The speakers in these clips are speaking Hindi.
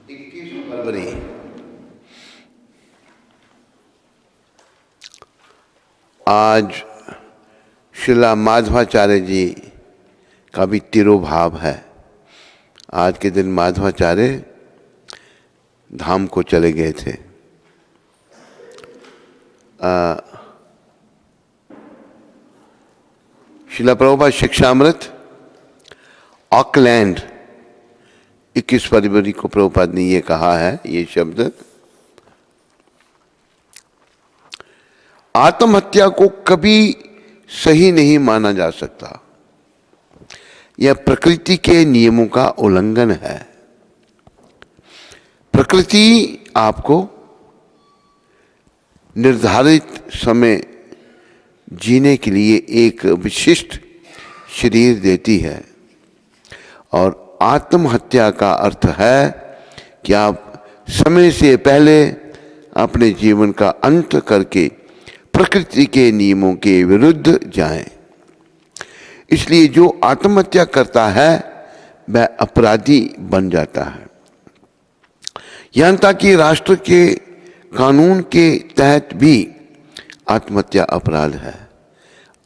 फरवरी आज श्रीला माधवाचार्य जी का भी तिरोभाव है। आज के दिन माधवाचार्य धाम को चले गए थे। श्रीला प्रभुपाद शिक्षामृत ऑकलैंड 21 फरवरी को प्रभुपाद ने ये कहा है, ये शब्द, आत्महत्या को कभी सही नहीं माना जा सकता। यह प्रकृति के नियमों का उल्लंघन है। प्रकृति आपको निर्धारित समय जीने के लिए एक विशिष्ट शरीर देती है और आत्महत्या का अर्थ है कि आप समय से पहले अपने जीवन का अंत करके प्रकृति के नियमों के विरुद्ध जाएं। इसलिए जो आत्महत्या करता है वह अपराधी बन जाता है। यहां तक कि राष्ट्र के कानून के तहत भी आत्महत्या अपराध है।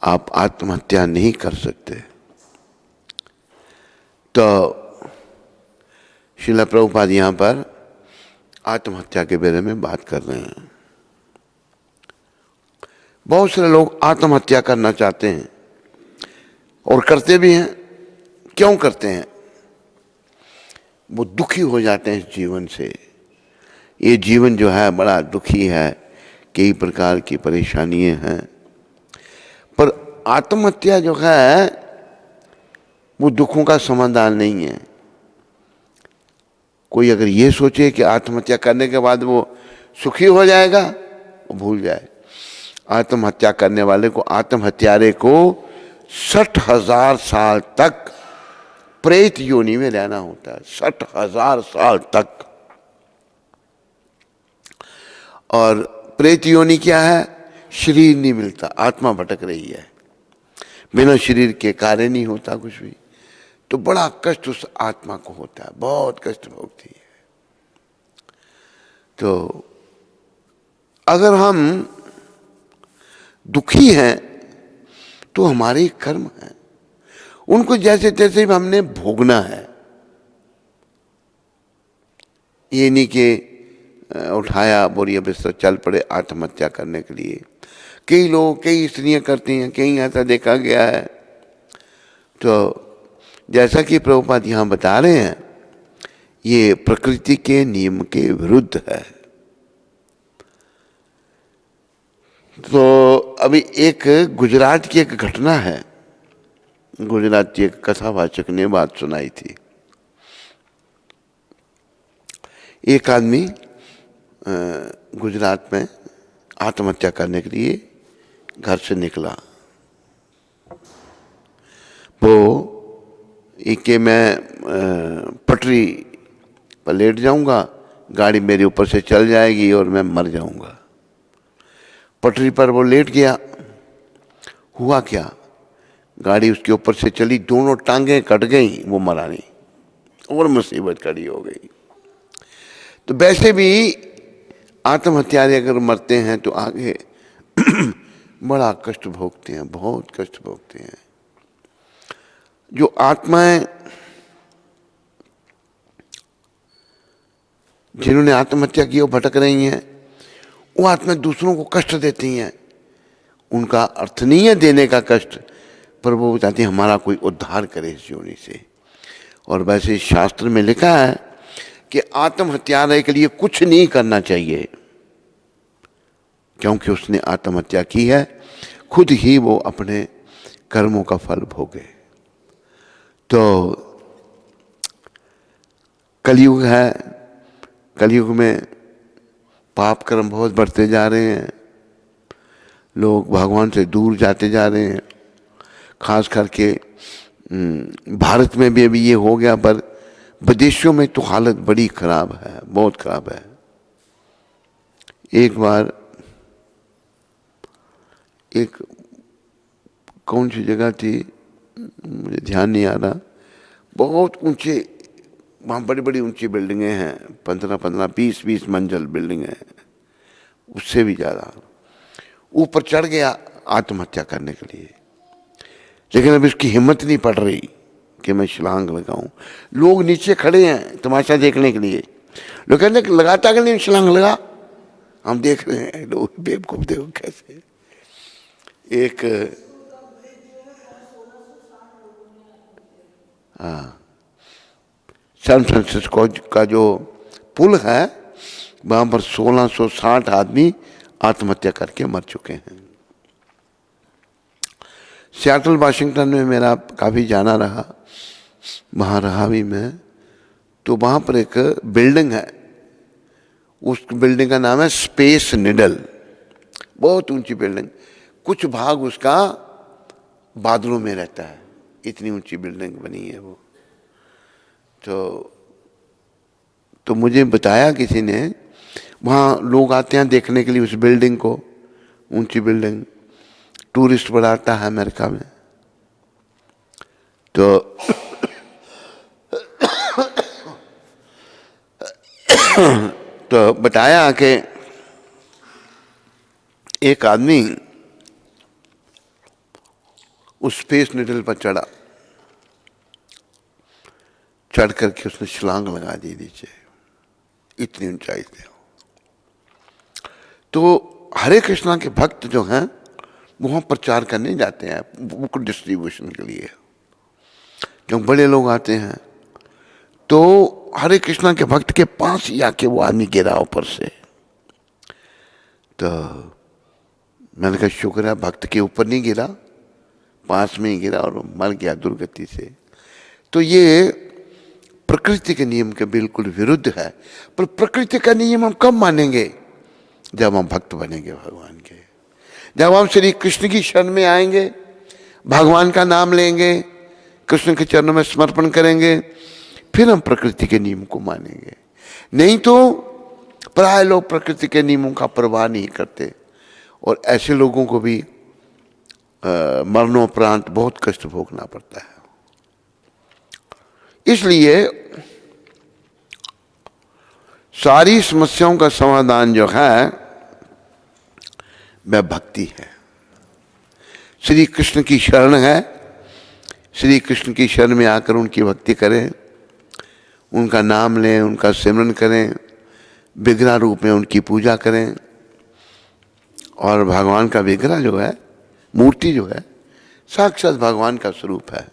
आप आत्महत्या नहीं कर सकते। तो श्रील प्रभुपाद यहाँ पर आत्महत्या के बारे में बात कर रहे हैं। बहुत सारे लोग आत्महत्या करना चाहते हैं और करते भी हैं। क्यों करते हैं? वो दुखी हो जाते हैं इस जीवन से। ये जीवन जो है बड़ा दुखी है, कई प्रकार की परेशानियां हैं। पर आत्महत्या जो है वो दुखों का समाधान नहीं है। कोई अगर ये सोचे कि आत्महत्या करने के बाद वो सुखी हो जाएगा, वो भूल जाए। आत्महत्या करने वाले को, आत्महत्यारे को 60,000 साल तक प्रेत योनि में रहना होता है। 60,000 साल तक। और प्रेत योनि क्या है? शरीर नहीं मिलता, आत्मा भटक रही है, बिना शरीर के कार्य नहीं होता कुछ भी। तो बड़ा कष्ट उस आत्मा को होता है, बहुत कष्ट भोगती है। तो अगर हम दुखी हैं तो हमारे कर्म हैं, उनको जैसे तैसे हमने भोगना है। ये नहीं कि उठाया बोरिया बिस्तर चल पड़े आत्महत्या करने के लिए। कई लोग, कई स्त्रियां करती हैं, कहीं ऐसा देखा गया है। तो जैसा कि प्रभुपाद यहाँ बता रहे हैं, ये प्रकृति के नियम के विरुद्ध है। तो अभी एक गुजरात की एक घटना है। गुजरात की एक कथावाचक ने बात सुनाई थी। एक आदमी गुजरात में आत्महत्या करने के लिए घर से निकला। वो कि मैं पटरी पर लेट जाऊंगा, गाड़ी मेरे ऊपर से चल जाएगी और मैं मर जाऊंगा। पटरी पर वो लेट गया। हुआ क्या? गाड़ी उसके ऊपर से चली, दोनों टांगें कट गई, वो मरा नहीं और मुसीबत खड़ी हो गई। तो वैसे भी आत्महत्यारे अगर मरते हैं तो आगे बड़ा कष्ट भोगते हैं, बहुत कष्ट भोगते हैं। जो आत्माएं जिन्होंने आत्महत्या की वो भटक रही हैं, वो आत्माएं दूसरों को कष्ट देती हैं। उनका अर्थ नहीं है देने का कष्ट, पर वो चाहती हैं हमारा कोई उद्धार करे इस योनि से। और वैसे शास्त्र में लिखा है कि आत्महत्यारे के लिए कुछ नहीं करना चाहिए, क्योंकि उसने आत्महत्या की है, खुद ही वो अपने कर्मों का फल भोगे। तो कलयुग है, कलयुग में पाप कर्म बहुत बढ़ते जा रहे हैं। लोग भगवान से दूर जाते जा रहे हैं। खास करके भारत में भी अभी ये हो गया, पर विदेशों में तो हालत बड़ी खराब है, बहुत खराब है। एक बार एक कौन सी जगह थी मुझे ध्यान नहीं आ रहा, बहुत ऊंचे वहाँ बड़ी बड़ी ऊंची बिल्डिंगें हैं, 15-15, 20-20 मंजिल बिल्डिंग है, उससे भी ज़्यादा। ऊपर चढ़ गया आत्महत्या करने के लिए, लेकिन अब इसकी हिम्मत नहीं पड़ रही कि मैं छलांग लगाऊं। लोग नीचे खड़े हैं तमाशा देखने के लिए, लोग कहते हैं लगाता कि नहीं छलांग लगा। हम देख रहे हैं, लोग बेवकूफ देखो कैसे। एक सैन फ्रांसिस्को का जो पुल है वहां पर 1660 आदमी आत्महत्या करके मर चुके हैं। सियाटल वाशिंगटन में मेरा काफ़ी जाना रहा, वहाँ रहा भी मैं। तो वहाँ पर एक बिल्डिंग है, उस बिल्डिंग का नाम है स्पेस निडल, बहुत ऊंची बिल्डिंग, कुछ भाग उसका बादलों में रहता है, इतनी ऊंची बिल्डिंग बनी है वो। तो मुझे बताया किसी ने, वहाँ लोग आते हैं देखने के लिए उस बिल्डिंग को, ऊंची बिल्डिंग, टूरिस्ट बड़ा आता है अमेरिका में। तो बताया कि एक आदमी उस स्पेस निडल पर चढ़ा, चढ़ करके उसने छलांग लगा दी नीचे, इतनी ऊंचाई से। तो हरे कृष्णा के भक्त जो हैं वहाँ प्रचार करने जाते हैं, बुक डिस्ट्रीब्यूशन के लिए। जब बड़े लोग आते हैं तो हरे कृष्णा के भक्त के पास ही आके वो आदमी गिरा ऊपर से। तो मैंने कहा शुक्र है भक्त के ऊपर नहीं गिरा, पास में ही गिरा और मर गया दुर्गति से। तो ये प्रकृति के नियम के बिल्कुल विरुद्ध है। पर प्रकृति का नियम हम कब मानेंगे? जब हम भक्त बनेंगे भगवान के, जब हम श्री कृष्ण की शरण में आएंगे, भगवान का नाम लेंगे, कृष्ण के चरणों में समर्पण करेंगे, फिर हम प्रकृति के नियम को मानेंगे। नहीं तो प्राय लोग प्रकृति के नियमों का परवाह नहीं करते, और ऐसे लोगों को भी मरणोपरांत बहुत कष्ट भोगना पड़ता है। इसलिए सारी समस्याओं का समाधान जो है वह भक्ति है, श्री कृष्ण की शरण है। श्री कृष्ण की शरण में आकर उनकी भक्ति करें, उनका नाम लें, उनका सिमरन करें, विग्रह रूप में उनकी पूजा करें। और भगवान का विग्रह जो है, मूर्ति जो है, साक्षात भगवान का स्वरूप है।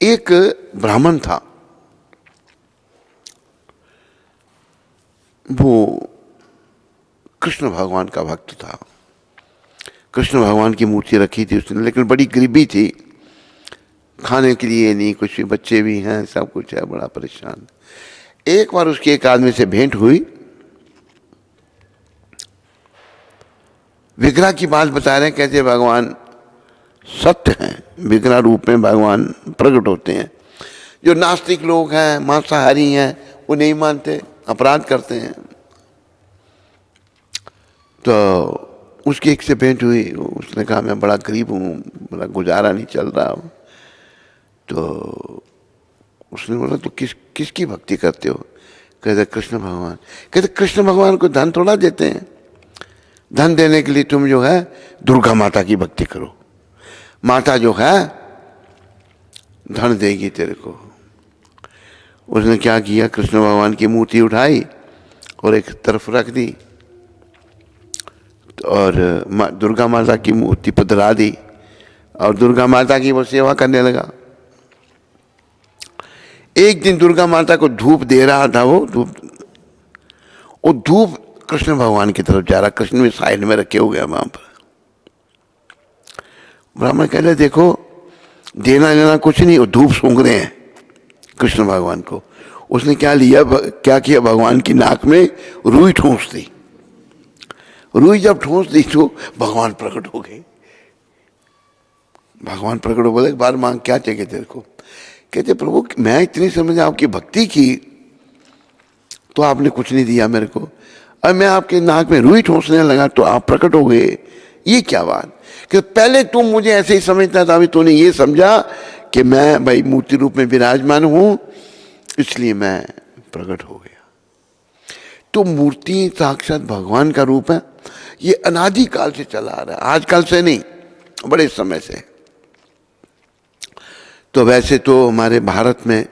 एक ब्राह्मण था, वो कृष्ण भगवान का भक्त था। कृष्ण भगवान की मूर्ति रखी थी उसने, लेकिन बड़ी गरीबी थी, खाने के लिए नहीं कुछ भी, बच्चे भी हैं, सब कुछ है, बड़ा परेशान। एक बार उसकी एक आदमी से भेंट हुई, विग्रह की बात बता रहे हैं, कहते भगवान सत्य हैं, विग्रह रूप में भगवान प्रकट होते हैं। जो नास्तिक लोग हैं, मांसाहारी हैं, वो नहीं मानते, अपराध करते हैं। तो उसकी एक से भेंट हुई, उसने कहा मैं बड़ा गरीब हूँ, बड़ा गुजारा नहीं चल रहा। तो उसने बोला तो किसकी भक्ति करते हो? कहते कृष्ण भगवान। कहते कृष्ण भगवान को धन थोड़ा देते हैं, धन देने के लिए तुम जो है दुर्गा माता की भक्ति करो, माता जो है धन देगी तेरे को। उसने क्या किया, कृष्ण भगवान की मूर्ति उठाई और एक तरफ रख दी और दुर्गा माता की मूर्ति पर धरा दी, और दुर्गा माता की वो सेवा करने लगा। एक दिन दुर्गा माता को धूप दे रहा था, वो धूप कृष्ण भगवान की तरफ जा रहा, कृष्ण भी साइड में रखे हुए हैं वहां पर। ब्राह्मण कह रहे देखो देना लेना कुछ नहीं, वो धूप सूंघ रहे हैं कृष्ण भगवान को। उसने क्या किया, भगवान की नाक में रुई ठूंस दी। रुई जब ठूंस दी तो भगवान प्रकट हो गए। भगवान प्रकट हो बोले एक बार मांग, क्या चाहिए तेरे को? कहते प्रभु मैं इतनी समझ आपकी भक्ति की तो आपने कुछ नहीं दिया मेरे को, और मैं आपके नाक में रुई ठूंसने लगा तो आप प्रकट हो गए, ये क्या बात? कि पहले तुम मुझे ऐसे ही समझता था, अभी तूने ये समझा कि मैं भाई मूर्ति रूप में विराजमान हूं, इसलिए मैं प्रकट हो गया। तो मूर्ति साक्षात भगवान का रूप है। ये अनादिकाल से चला आ रहा है, आजकल से नहीं, बड़े समय से। तो वैसे तो हमारे भारत में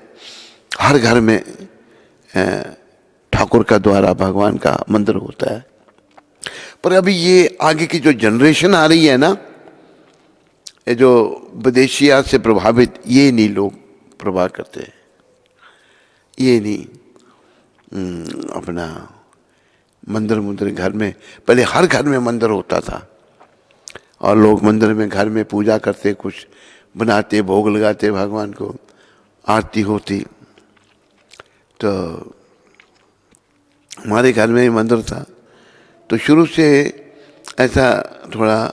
हर घर में ठाकुर का द्वारा भगवान का मंदिर होता है, पर अभी ये आगे की जो जनरेशन आ रही है ना, ये जो विदेशिया से प्रभावित, ये नहीं लोग प्रभाव करते, ये नहीं अपना मंदिर घर में। पहले हर घर में मंदिर होता था और लोग मंदिर में घर में पूजा करते, कुछ बनाते, भोग लगाते भगवान को, आरती होती। तो हमारे घर में ही मंदिर था, तो शुरू से ऐसा थोड़ा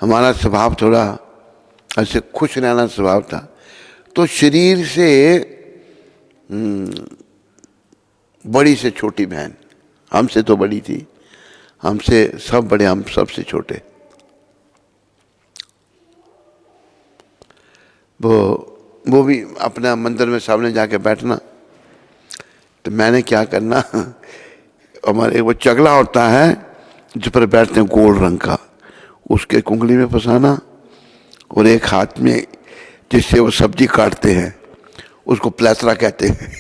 हमारा स्वभाव थोड़ा ऐसे खुश रहना स्वभाव था। तो शरीर से बड़ी से छोटी बहन, हमसे तो बड़ी थी, हमसे सब बड़े, हम सबसे छोटे, वो भी अपना मंदिर में सामने जाके बैठना। तो मैंने क्या करना, हमारे वो चगला होता है जिस पर बैठते हैं गोल्ड रंग का, उसके कुंगली में फंसाना, और एक हाथ में जिससे वो सब्जी काटते हैं उसको प्लेसरा कहते हैं,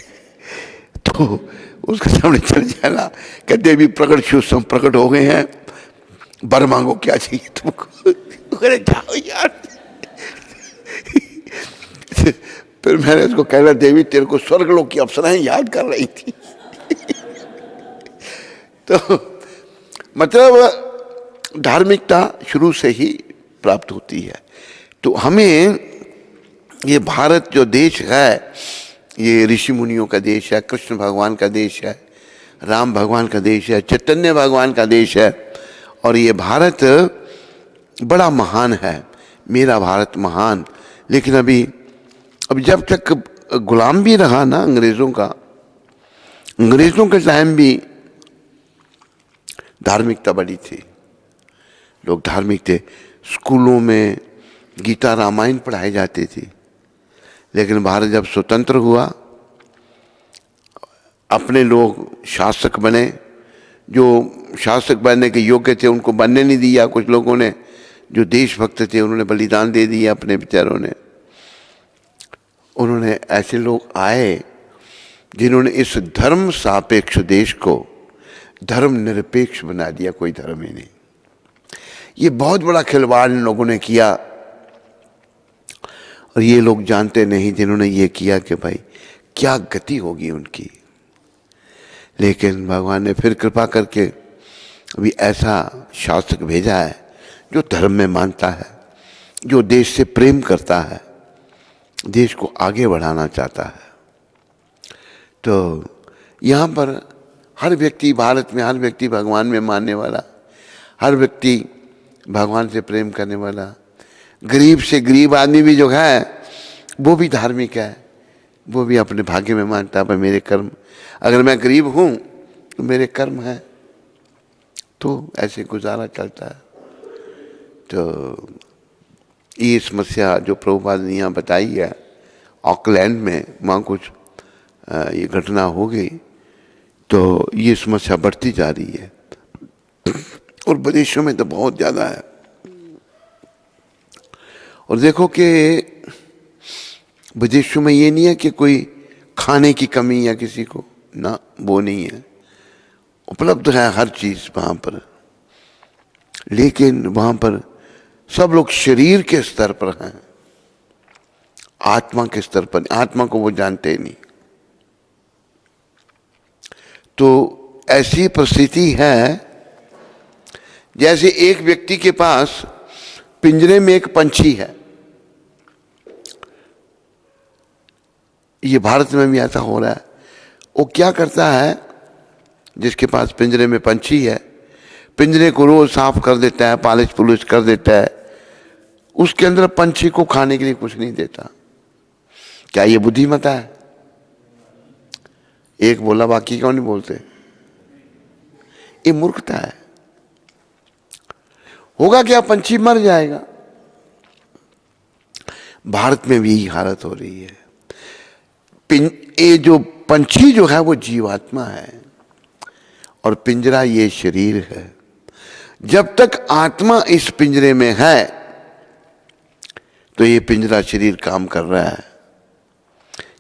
तो उसके सामने चल जाना, कहते भी प्रकट शिव प्रकट हो गए हैं, बर मांगो क्या चाहिए तुमको। अरे जाओ यार। फिर मैंने उसको कहना, देवी तेरे को स्वर्गलोक की अप्सराएं याद कर रही थी। तो मतलब धार्मिकता शुरू से ही प्राप्त होती है। तो हमें ये भारत जो देश है, ये ऋषि मुनियों का देश है, कृष्ण भगवान का देश है, राम भगवान का देश है, चैतन्य भगवान का देश है, और ये भारत बड़ा महान है, मेरा भारत महान। लेकिन अभी जब तक गुलाम भी रहा ना अंग्रेज़ों का, अंग्रेज़ों के टाइम भी धार्मिकता बड़ी थी, लोग धार्मिक थे, स्कूलों में गीता रामायण पढ़ाई जाती थी। लेकिन भारत जब स्वतंत्र हुआ, अपने लोग शासक बने, जो शासक बनने के योग्य थे उनको बनने नहीं दिया, कुछ लोगों ने जो देशभक्त थे उन्होंने बलिदान दे दिया अपने बेचारों ने। उन्होंने ऐसे लोग आए जिन्होंने इस धर्म सापेक्ष देश को धर्म निरपेक्ष बना दिया, कोई धर्म ही नहीं। ये बहुत बड़ा खिलवाड़ इन लोगों ने किया, और ये लोग जानते नहीं जिन्होंने ये किया कि भाई क्या गति होगी उनकी। लेकिन भगवान ने फिर कृपा करके अभी ऐसा शासक भेजा है जो धर्म में मानता है, जो देश से प्रेम करता है, देश को आगे बढ़ाना चाहता है। तो यहाँ पर हर व्यक्ति, भारत में हर व्यक्ति भगवान में मानने वाला, हर व्यक्ति भगवान से प्रेम करने वाला, गरीब से गरीब आदमी भी जो है वो भी धार्मिक है, वो भी अपने भाग्य में मानता है भाई मेरे कर्म, अगर मैं गरीब हूँ तो मेरे कर्म है, तो ऐसे गुजारा चलता है। तो ये समस्या जो प्रभुपाद ने यहाँ बताई है, ऑकलैंड में वहाँ कुछ ये घटना हो गई, तो ये समस्या बढ़ती जा रही है, और विदेशों में तो बहुत ज़्यादा है। और देखो कि विदेशों में ये नहीं है कि कोई खाने की कमी या किसी को ना, वो नहीं है, उपलब्ध है हर चीज़ वहाँ पर। लेकिन वहाँ पर सब लोग शरीर के स्तर पर हैं, आत्मा के स्तर पर, आत्मा को वो जानते ही नहीं। तो ऐसी परिस्थिति है जैसे एक व्यक्ति के पास पिंजरे में एक पंछी है। ये भारत में भी ऐसा हो रहा है। वो क्या करता है, जिसके पास पिंजरे में पंछी है, पिंजरे को रोज साफ कर देता है, पालिश पुलिश कर देता है, उसके अंदर पंछी को खाने के लिए कुछ नहीं देता। क्या ये बुद्धिमत्ता है? एक बोला, बाकी क्यों नहीं बोलते? ये मूर्खता है। होगा क्या, पंछी मर जाएगा। भारत में भी यही हालत हो रही है। ये जो पंछी जो है वो जीवात्मा है और पिंजरा ये शरीर है। जब तक आत्मा इस पिंजरे में है तो ये पिंजरा शरीर काम कर रहा है।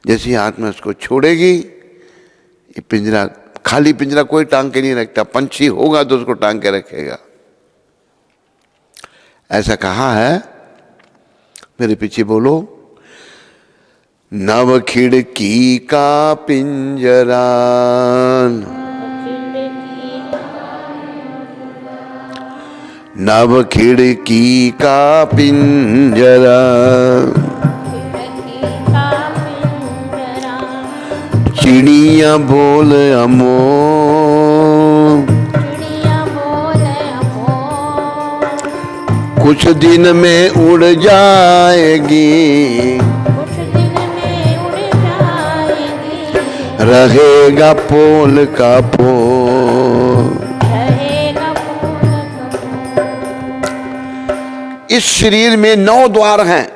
जैसे आत्मा उसको छोड़ेगी, ये पिंजरा, खाली पिंजरा कोई टांग के नहीं रखता, पंछी होगा तो उसको टांग के रखेगा। ऐसा कहा है, मेरे पीछे बोलो, नव खिड़की का पिंजरा, नव खिड़की का पिंजरा, चिड़िया बोल अमो, कुछ दिन में उड़ जाएगी, रहेगा पोल का पोल। इस शरीर में 9 द्वार हैं,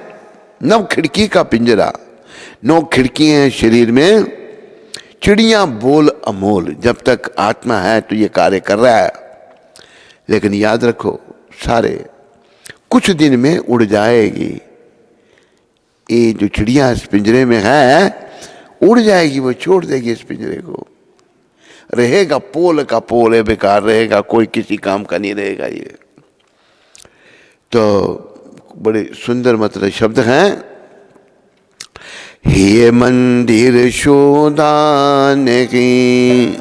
9 खिड़की का पिंजरा, 9 खिड़की हैं शरीर में। चिड़िया बोल अमोल, जब तक आत्मा है तो ये कार्य कर रहा है, लेकिन याद रखो सारे कुछ दिन में उड़ जाएगी। ये जो चिड़िया इस पिंजरे में है उड़ जाएगी, वो छोड़ देगी इस पिंजरे को, रहेगा पोल का पोल है, बेकार रहेगा, कोई किसी काम का नहीं रहेगा। ये तो बड़े सुंदर मतलब शब्द हैं। ये मंदिर शोभा नहीं,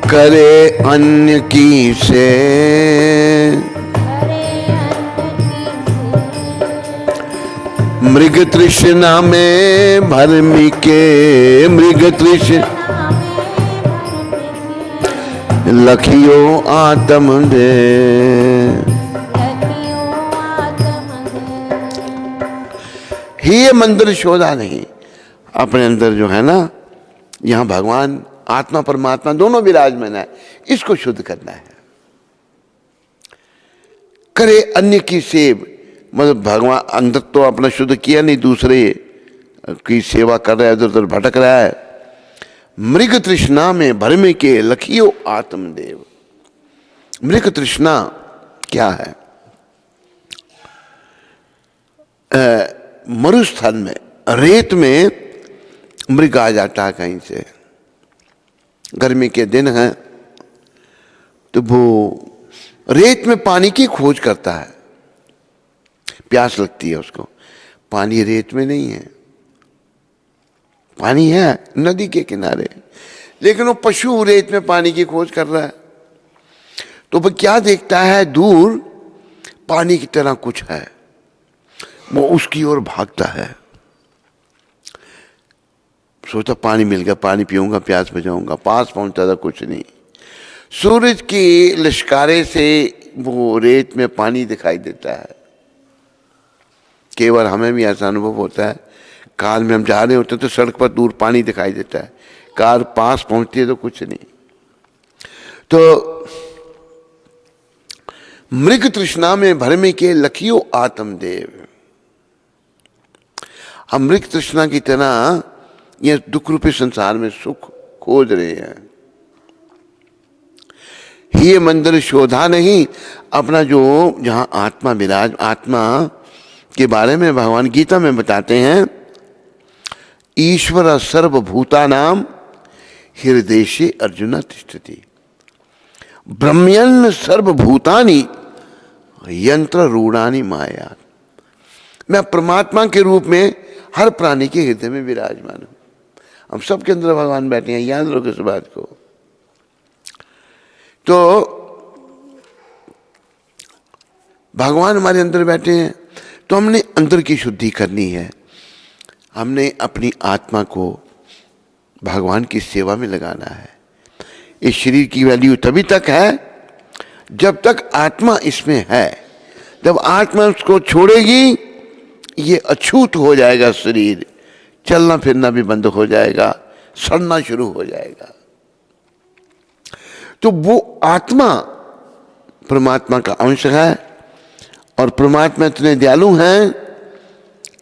करे अन्य की से, मृग तृष्णा में भरमी के, मृग तृष्णा लखियो आत्म दे। ये मंदिर शोधा नहीं, अपने अंदर जो है ना, यहाँ भगवान आत्मा परमात्मा दोनों विराजमान है, इसको शुद्ध करना है। करे अन्य की सेव, मतलब भगवान अंदर तो अपना शुद्ध किया नहीं, दूसरे की सेवा कर रहा है, इधर उधर भटक रहा है। मृग तृष्णा में भरमे के लखियो आत्मदेव। मृग तृष्णा क्या है? मरुस्थल में, रेत में मृग आ जाता है कहीं से, गर्मी के दिन हैं तो वो रेत में पानी की खोज करता है, प्यास लगती है उसको, पानी रेत में नहीं है, पानी है नदी के किनारे, लेकिन वो पशु रेत में पानी की खोज कर रहा है। तो वो क्या देखता है, दूर पानी की तरह कुछ है, वो उसकी ओर भागता है, सोचता पानी मिल गया, पानी पीऊंगा, प्यास बुझाऊंगा, पास पहुंचता था कुछ नहीं। सूरज की लिशकारे से वो रेत में पानी दिखाई देता है। केवल हमें भी ऐसा अनुभव होता है, कार में हम जा रहे होते तो सड़क पर दूर पानी दिखाई देता है, कार पास पहुंचती है तो कुछ नहीं। तो मृग तृष्णा में भरमे के लखियो आत्मदेव। हम मृग तृष्णा की तरह ये दुख रूपी संसार में सुख खोज रहे हैं। ये मंदिर शोधा नहीं, अपना जो जहां आत्मा विराज, आत्मा के बारे में भगवान गीता में बताते हैं, ईश्वर सर्वभूता नाम हृदय अर्जुन तिष्ठति, ब्रह्मण्य सर्वभूतानि यंत्र रूढ़ानी माया। मैं परमात्मा के रूप में हर प्राणी के हृदय में विराजमान हूं। हम सबके अंदर भगवान बैठे हैं, याद रखो इस बात को। तो भगवान हमारे अंदर बैठे हैं, तो हमने अंदर की शुद्धि करनी है। हमने अपनी आत्मा को भगवान की सेवा में लगाना है। इस शरीर की वैल्यू तभी तक है जब तक आत्मा इसमें है। जब आत्मा उसको छोड़ेगी, ये अछूत हो जाएगा शरीर, चलना फिरना भी बंद हो जाएगा, सड़ना शुरू हो जाएगा। तो वो आत्मा परमात्मा का अंश है और परमात्मा इतने दयालु हैं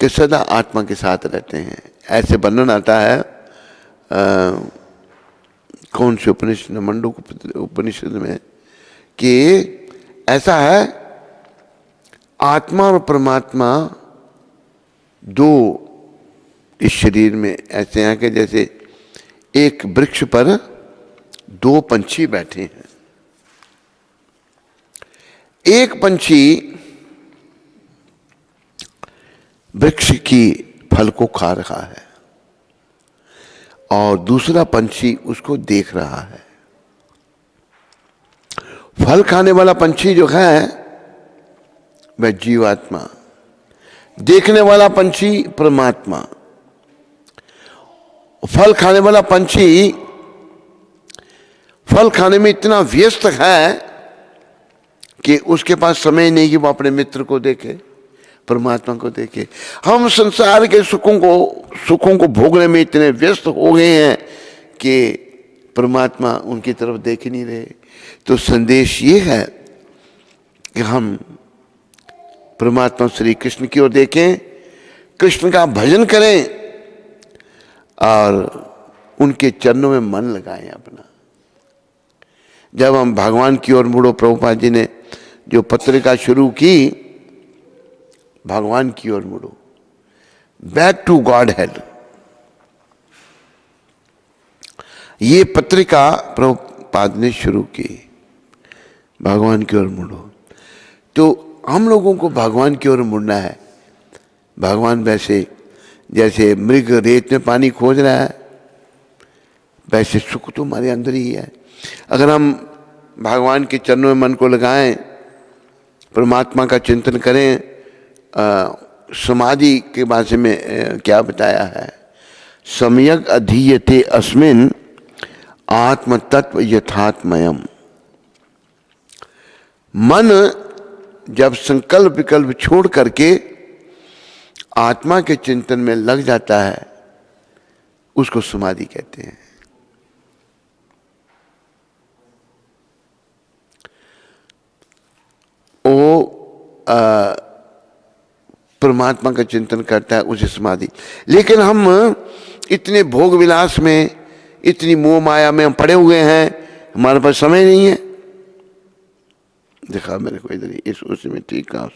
कि सदा आत्मा के साथ रहते हैं। ऐसे वर्णन आता है कौन से उपनिषद, मंडूक उपनिषद में, कि ऐसा है आत्मा और परमात्मा दो इस शरीर में ऐसे हैं कि जैसे एक वृक्ष पर दो पंछी बैठे हैं। एक पंछी वृक्ष की फल को खा रहा है और दूसरा पंछी उसको देख रहा है। फल खाने वाला पंछी जो है वह जीवात्मा, देखने वाला पंछी परमात्मा। फल खाने वाला पंछी फल खाने में इतना व्यस्त है कि उसके पास समय नहीं कि वो अपने मित्र को देखे, परमात्मा को देखे। हम संसार के सुखों को भोगने में इतने व्यस्त हो गए हैं कि परमात्मा उनकी तरफ देख ही नहीं रहे। तो संदेश ये है कि हम परमात्मा श्री कृष्ण की ओर देखें, कृष्ण का भजन करें और उनके चरणों में मन लगाएं अपना। जब हम भगवान की ओर मुड़ो, प्रभुपाद जी ने जो पत्रिका शुरू की, भगवान की ओर मुड़ो, बैक टू गॉड हेड, ये पत्रिका प्रभुपाद ने शुरू की, भगवान की ओर मुड़ो। तो हम लोगों को भगवान की ओर मुड़ना है। भगवान वैसे जैसे मृग रेत में पानी खोज रहा है, वैसे सुख तो हमारे अंदर ही है। अगर हम भगवान के चरणों में मन को लगाएं, परमात्मा का चिंतन करें, समाधि के बारे में क्या बताया है, सम्यक अधीयते अस्मिन् आत्म तत्व यथात्मयम्। मन जब संकल्प विकल्प छोड़ करके आत्मा के चिंतन में लग जाता है, उसको समाधि कहते हैं। वो परमात्मा का चिंतन करता है, उसे समाधि। लेकिन हम इतने भोग विलास में, इतनी मोह माया में हम पड़े हुए हैं, हमारे पास समय नहीं है। दिखा मेरे को इधर ही, इस उसी में ठीक कहा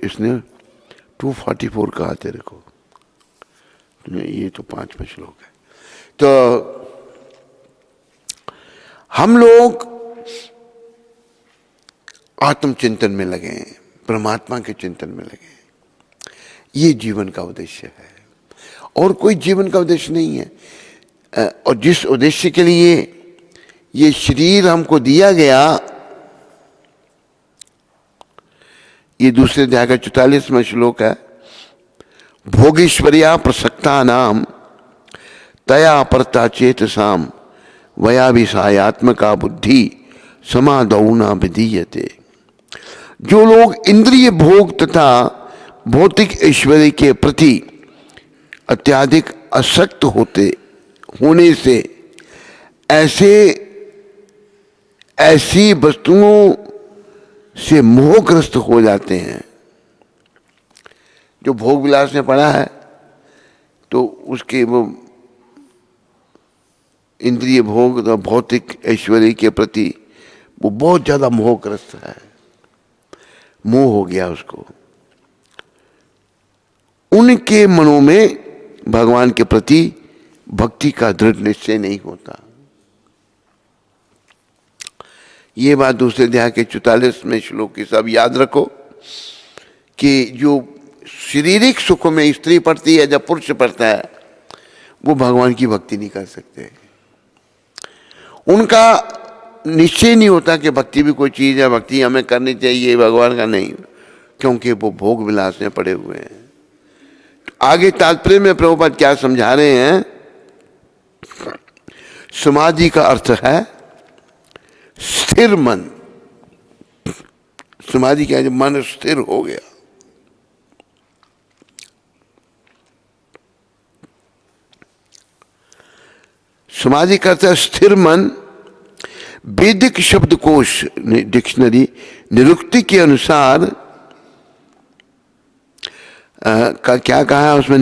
इसने 244 कहा तेरे को, ये तो 5 श्लोक है। तो हम लोग आत्मचिंतन में लगे, परमात्मा के चिंतन में लगे, ये जीवन का उद्देश्य है और कोई जीवन का उद्देश्य नहीं है। और जिस उद्देश्य के लिए ये शरीर हमको दिया गया, ये दूसरे अध्याय का 44वां श्लोक है, भोगेश्वर्या प्रसक्ता नाम तया परता चेतसाम वयाभिसायात्मका बुद्धि समादौना विधीयते। जो लोग इंद्रिय भोग तथा भौतिक ऐश्वर्य के प्रति अत्यधिक आसक्त होने से ऐसी वस्तुओं से मोहग्रस्त हो जाते हैं। जो भोग विलास में पड़ा है तो उसके वो इंद्रिय भोग तो भौतिक ऐश्वर्य के प्रति वो बहुत ज्यादा मोहग्रस्त है, मोह हो गया उसको। उनके मनों में भगवान के प्रति भक्ति का दृढ़ निश्चय नहीं होता। ये बात दूसरे अध्याय के 44वें श्लोक की सब याद रखो कि जो शारीरिक सुखों में स्त्री पड़ती है, जब पुरुष पड़ता है, वो भगवान की भक्ति नहीं कर सकते। उनका निश्चय नहीं होता कि भक्ति भी कोई चीज है, भक्ति हमें करनी चाहिए, भगवान का नहीं, क्योंकि वो भोग विलास में पड़े हुए हैं। आगे तात्पर्य में प्रभुपाद क्या समझा रहे हैं, समाधि का अर्थ है स्थिर मन। समाधि क्या है? जब मन स्थिर हो गया। समाधि करता है स्थिर मन। वैदिक शब्दकोश डिक्शनरी निरुक्ति के अनुसार क्या कहा है उसमें,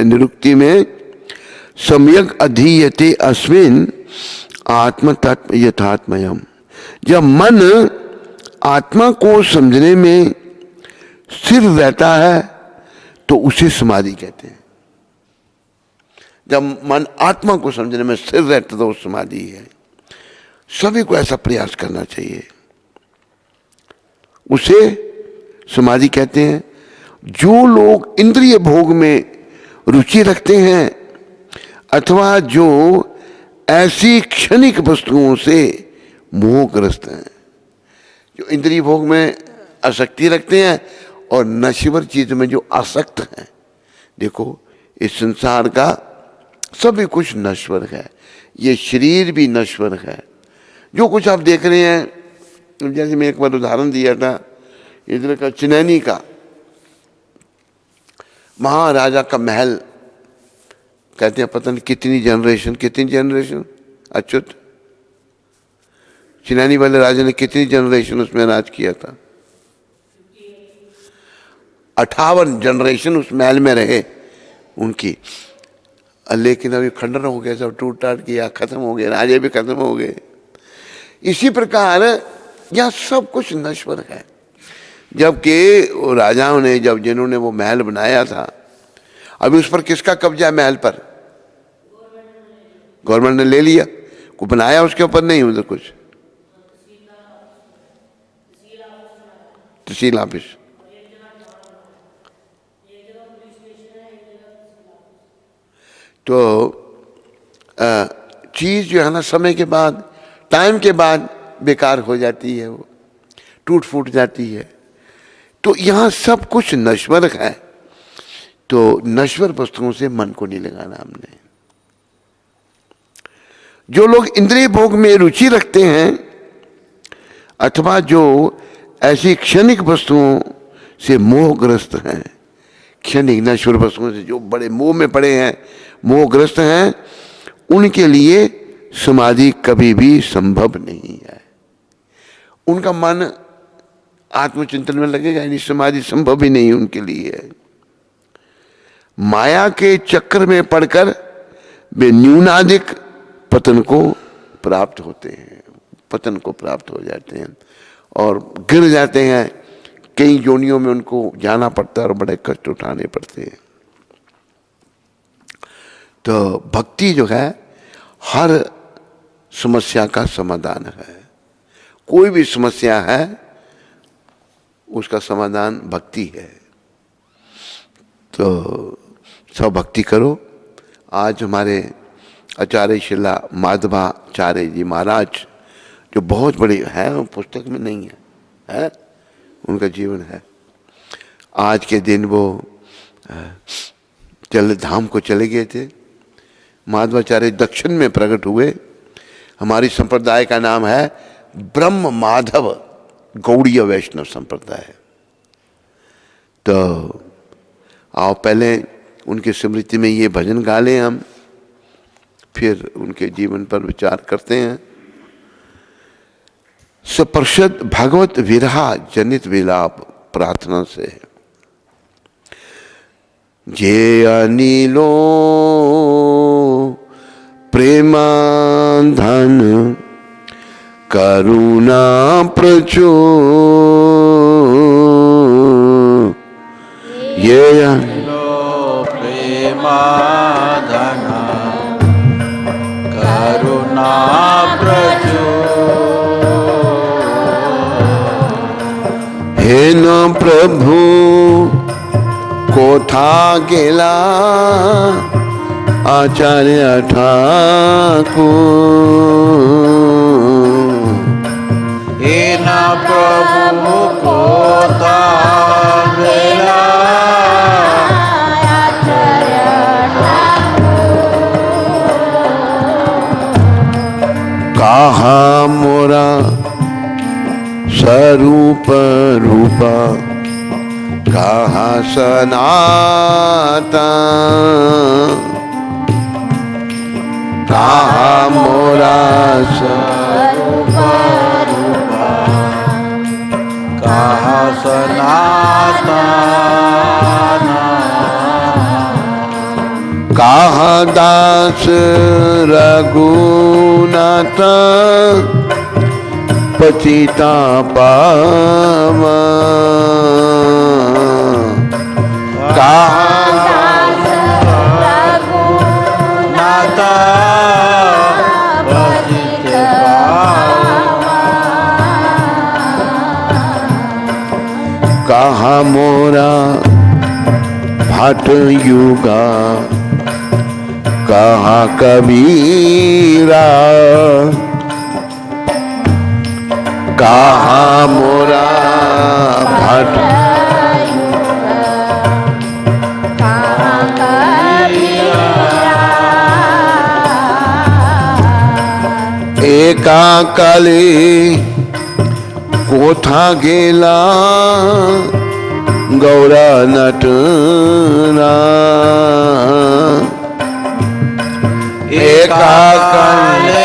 निरुक्ति में सम्यक अधीयते अस्मिन् आत्म तत्व यथात्मयम। जब मन आत्मा को समझने में स्थिर रहता है तो उसे समाधि कहते हैं। जब मन आत्मा को समझने में स्थिर रहता तो वो समाधि है। सभी को ऐसा प्रयास करना चाहिए, उसे समाधि कहते हैं। जो लोग इंद्रिय भोग में रुचि रखते हैं अथवा जो ऐसी क्षणिक वस्तुओं से मोहग्रस्त हैं, जो इंद्रिय भोग में आसक्ति रखते हैं और नश्वर चीज में जो आसक्त हैं। देखो इस संसार का सभी कुछ नश्वर है, ये शरीर भी नश्वर है। जो कुछ आप देख रहे हैं, जैसे मैं एक बार उदाहरण दिया था इधर का चिनैनी का, महाराजा का महल, कहते हैं पता नहीं कितनी जनरेशन अच्युत, चिनैनी वाले राजा ने कितनी जनरेशन उसमें राज किया था? 58 जनरेशन उस महल में रहे उनकी। लेकिन अभी खंडन हो गया, सब टूट टाट किया, खत्म हो गए, राजे भी खत्म हो गए। इसी प्रकार यह सब कुछ नश्वर है। जबकि राजाओं ने जिन्होंने वो महल बनाया था, अभी उस पर किसका कब्जा है? महल पर गवर्नमेंट ने ले लिया। को बनाया उसके ऊपर नहीं, उधर कुछ तहसील ऑफिस। तो चीज जो है ना, समय के बाद, टाइम के बाद बेकार हो जाती है, वो टूट फूट जाती है। तो यहां सब कुछ नश्वर है, तो नश्वर वस्तुओं से मन को नहीं लगाना हमने। जो लोग इंद्रिय भोग में रुचि रखते हैं अथवा जो ऐसी क्षणिक वस्तुओं से मोहग्रस्त हैं, क्षणिक नश्वर वस्तुओं से जो बड़े मोह में पड़े हैं, मोहग्रस्त हैं, उनके लिए समाधि कभी भी संभव नहीं है। उनका मन आत्मचिंतन में लगेगा, यानी समाधि संभव ही नहीं उनके लिए। माया के चक्र में पड़कर वे न्यूनाधिक पतन को प्राप्त होते हैं, पतन को प्राप्त हो जाते हैं और गिर जाते हैं। कई योनियों में उनको जाना पड़ता है और बड़े कष्ट उठाने पड़ते हैं। तो भक्ति जो है हर समस्या का समाधान है। कोई भी समस्या है उसका समाधान भक्ति है। तो सब भक्ति करो। आज हमारे आचार्य शिला माधवाचार्य जी महाराज, जो बहुत बड़े हैं, पुस्तक में नहीं है, उनका जीवन है। आज के दिन वो धाम को चले गए थे। माधवाचार्य दक्षिण में प्रकट हुए। हमारी संप्रदाय का नाम है ब्रह्म माधव गौड़ीय वैष्णव संप्रदाय। तो आओ पहले उनकी स्मृति में ये भजन गा लें हम, फिर उनके जीवन पर विचार करते हैं। सप्रशद भगवत विरहा जनित विलाप प्रार्थना से। जे अनिलो प्रेमांधन करुणा प्रचो, ये अनिलो प्रेमांधन करुणा प्रचो, हे न प्रभु कोठा गेला आचार्य ठाकुर, हे न प्रभु कोठा गेला आचार्य ठाकुर, कहा मोरा स्वरूप रूपा कहा सनाता, कहा मोरा कहा सनातन कहा दास रघुनाथ पतिता पावन कहा नाता पतित कहा मोरा भट युगा कहा कबीरा कहा मोरा भट एका कली कोथा गेला गौरा नटना एका कले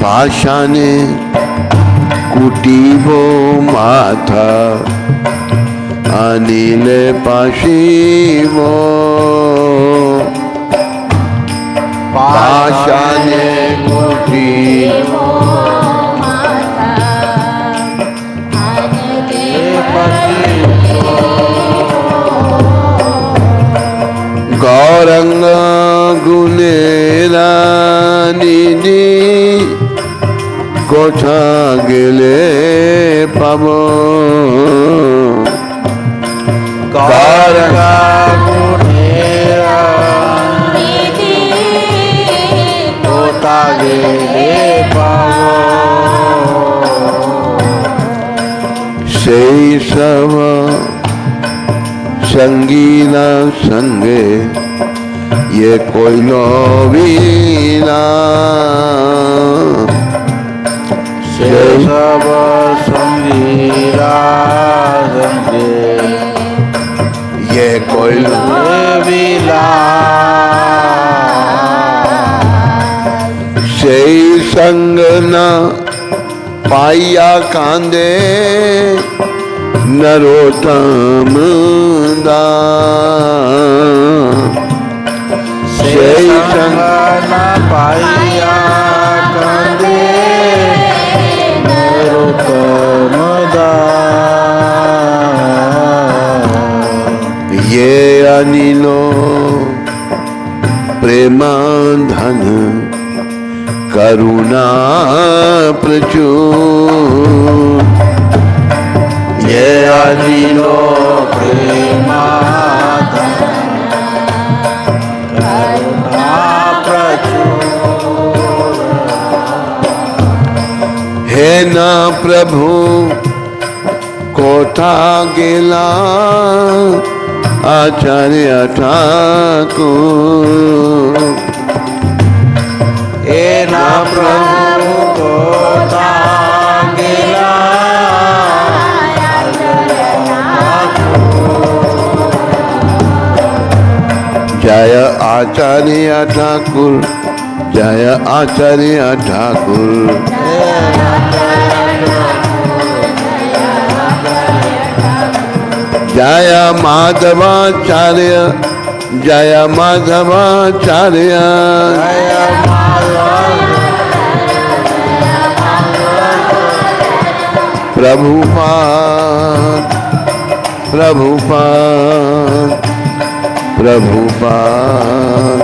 पाषाणे कुटीबो माथा अनिल पाशिवो पाषाणे कुटीबो गौरंग गुनेरा निधि कोठा गेले पाबो गौरंग गुनेरा निधि कोठा गेले पाबो सेई सब संगीना संगे ये कोई लोवीना से सब संगीरा संगे ये कोई लोवीना सेई संग न पाइया कांदे नरोत्तम दान से संग न पाइया कांदे नरोत्तम दान ये अनिलो प्रेमा धन करुणा प्रचुर ये अनिलो प्रेमा करुणा प्रचुर हे न प्रभु कोठा गेला आचार्य ठाकुर हे न प्रभु कोठा गेला जय आचार्य ठाकुर जय आचार्य ठाकुर जय माधवाचार्य जय माधवाचार्य प्रभुपाद प्रभुपाद प्रभुपाद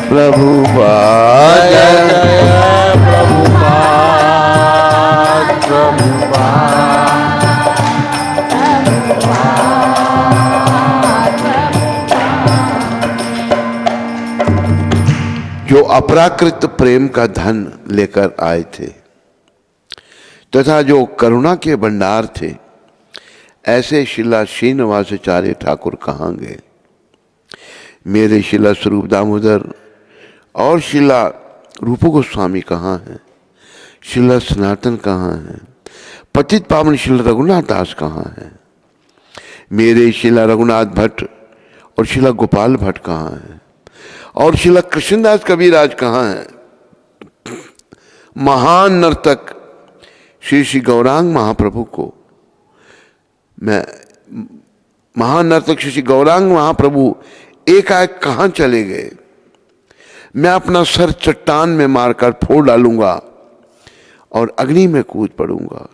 प्रभुपाद जय प्रभुपाद जो अपराकृत प्रेम का धन लेकर आए थे तथा जो करुणा के भंडार थे, ऐसे शिला श्रीनिवासाचार्य ठाकुर कहाँ गए? मेरे शिला स्वरूप दामोदर और शिला रूप गोस्वामी कहाँ हैं? शिला सनातन कहाँ हैं? पतित पावन श्री रघुनाथ दास कहाँ हैं? मेरे शिला रघुनाथ भट्ट और शिला गोपाल भट्ट कहाँ हैं? और शिला कृष्णदास कबीराज कहाँ हैं? महान नर्तक श्री श्री गौरांग महाप्रभु को मैं, महान नर्तक श्री श्री गौरांग महाप्रभु एकाएक कहाँ चले गए? मैं अपना सर चट्टान में मारकर फोड़ डालूंगा और अग्नि में कूद पड़ूंगा।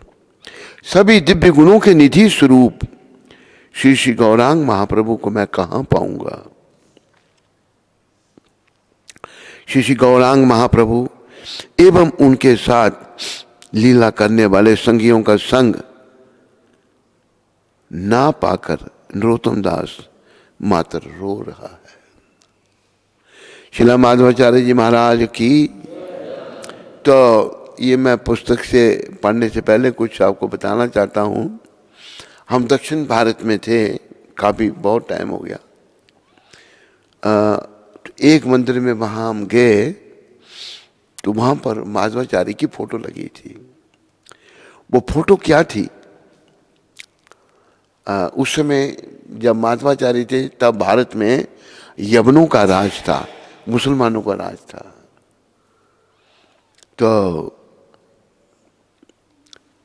सभी दिव्य गुणों के निधि स्वरूप श्री श्री गौरांग महाप्रभु को मैं कहां पाऊंगा? श्री श्री गौरांग महाप्रभु एवं उनके साथ लीला करने वाले संगियों का संग ना पाकर नरोत्तम दास मात्र रो रहा है। शिला माधवाचार्य जी महाराज की। तो ये मैं पुस्तक से पढ़ने से पहले कुछ आपको बताना चाहता हूँ। हम दक्षिण भारत में थे, काफ़ी बहुत टाइम हो गया। एक मंदिर में वहाँ हम गए तो वहाँ पर माधवाचार्य की फ़ोटो लगी थी। वो फ़ोटो क्या थी? उस समय जब माधवाचार्य थे तब भारत में यवनों का राज था, मुसलमानों का राज था। तो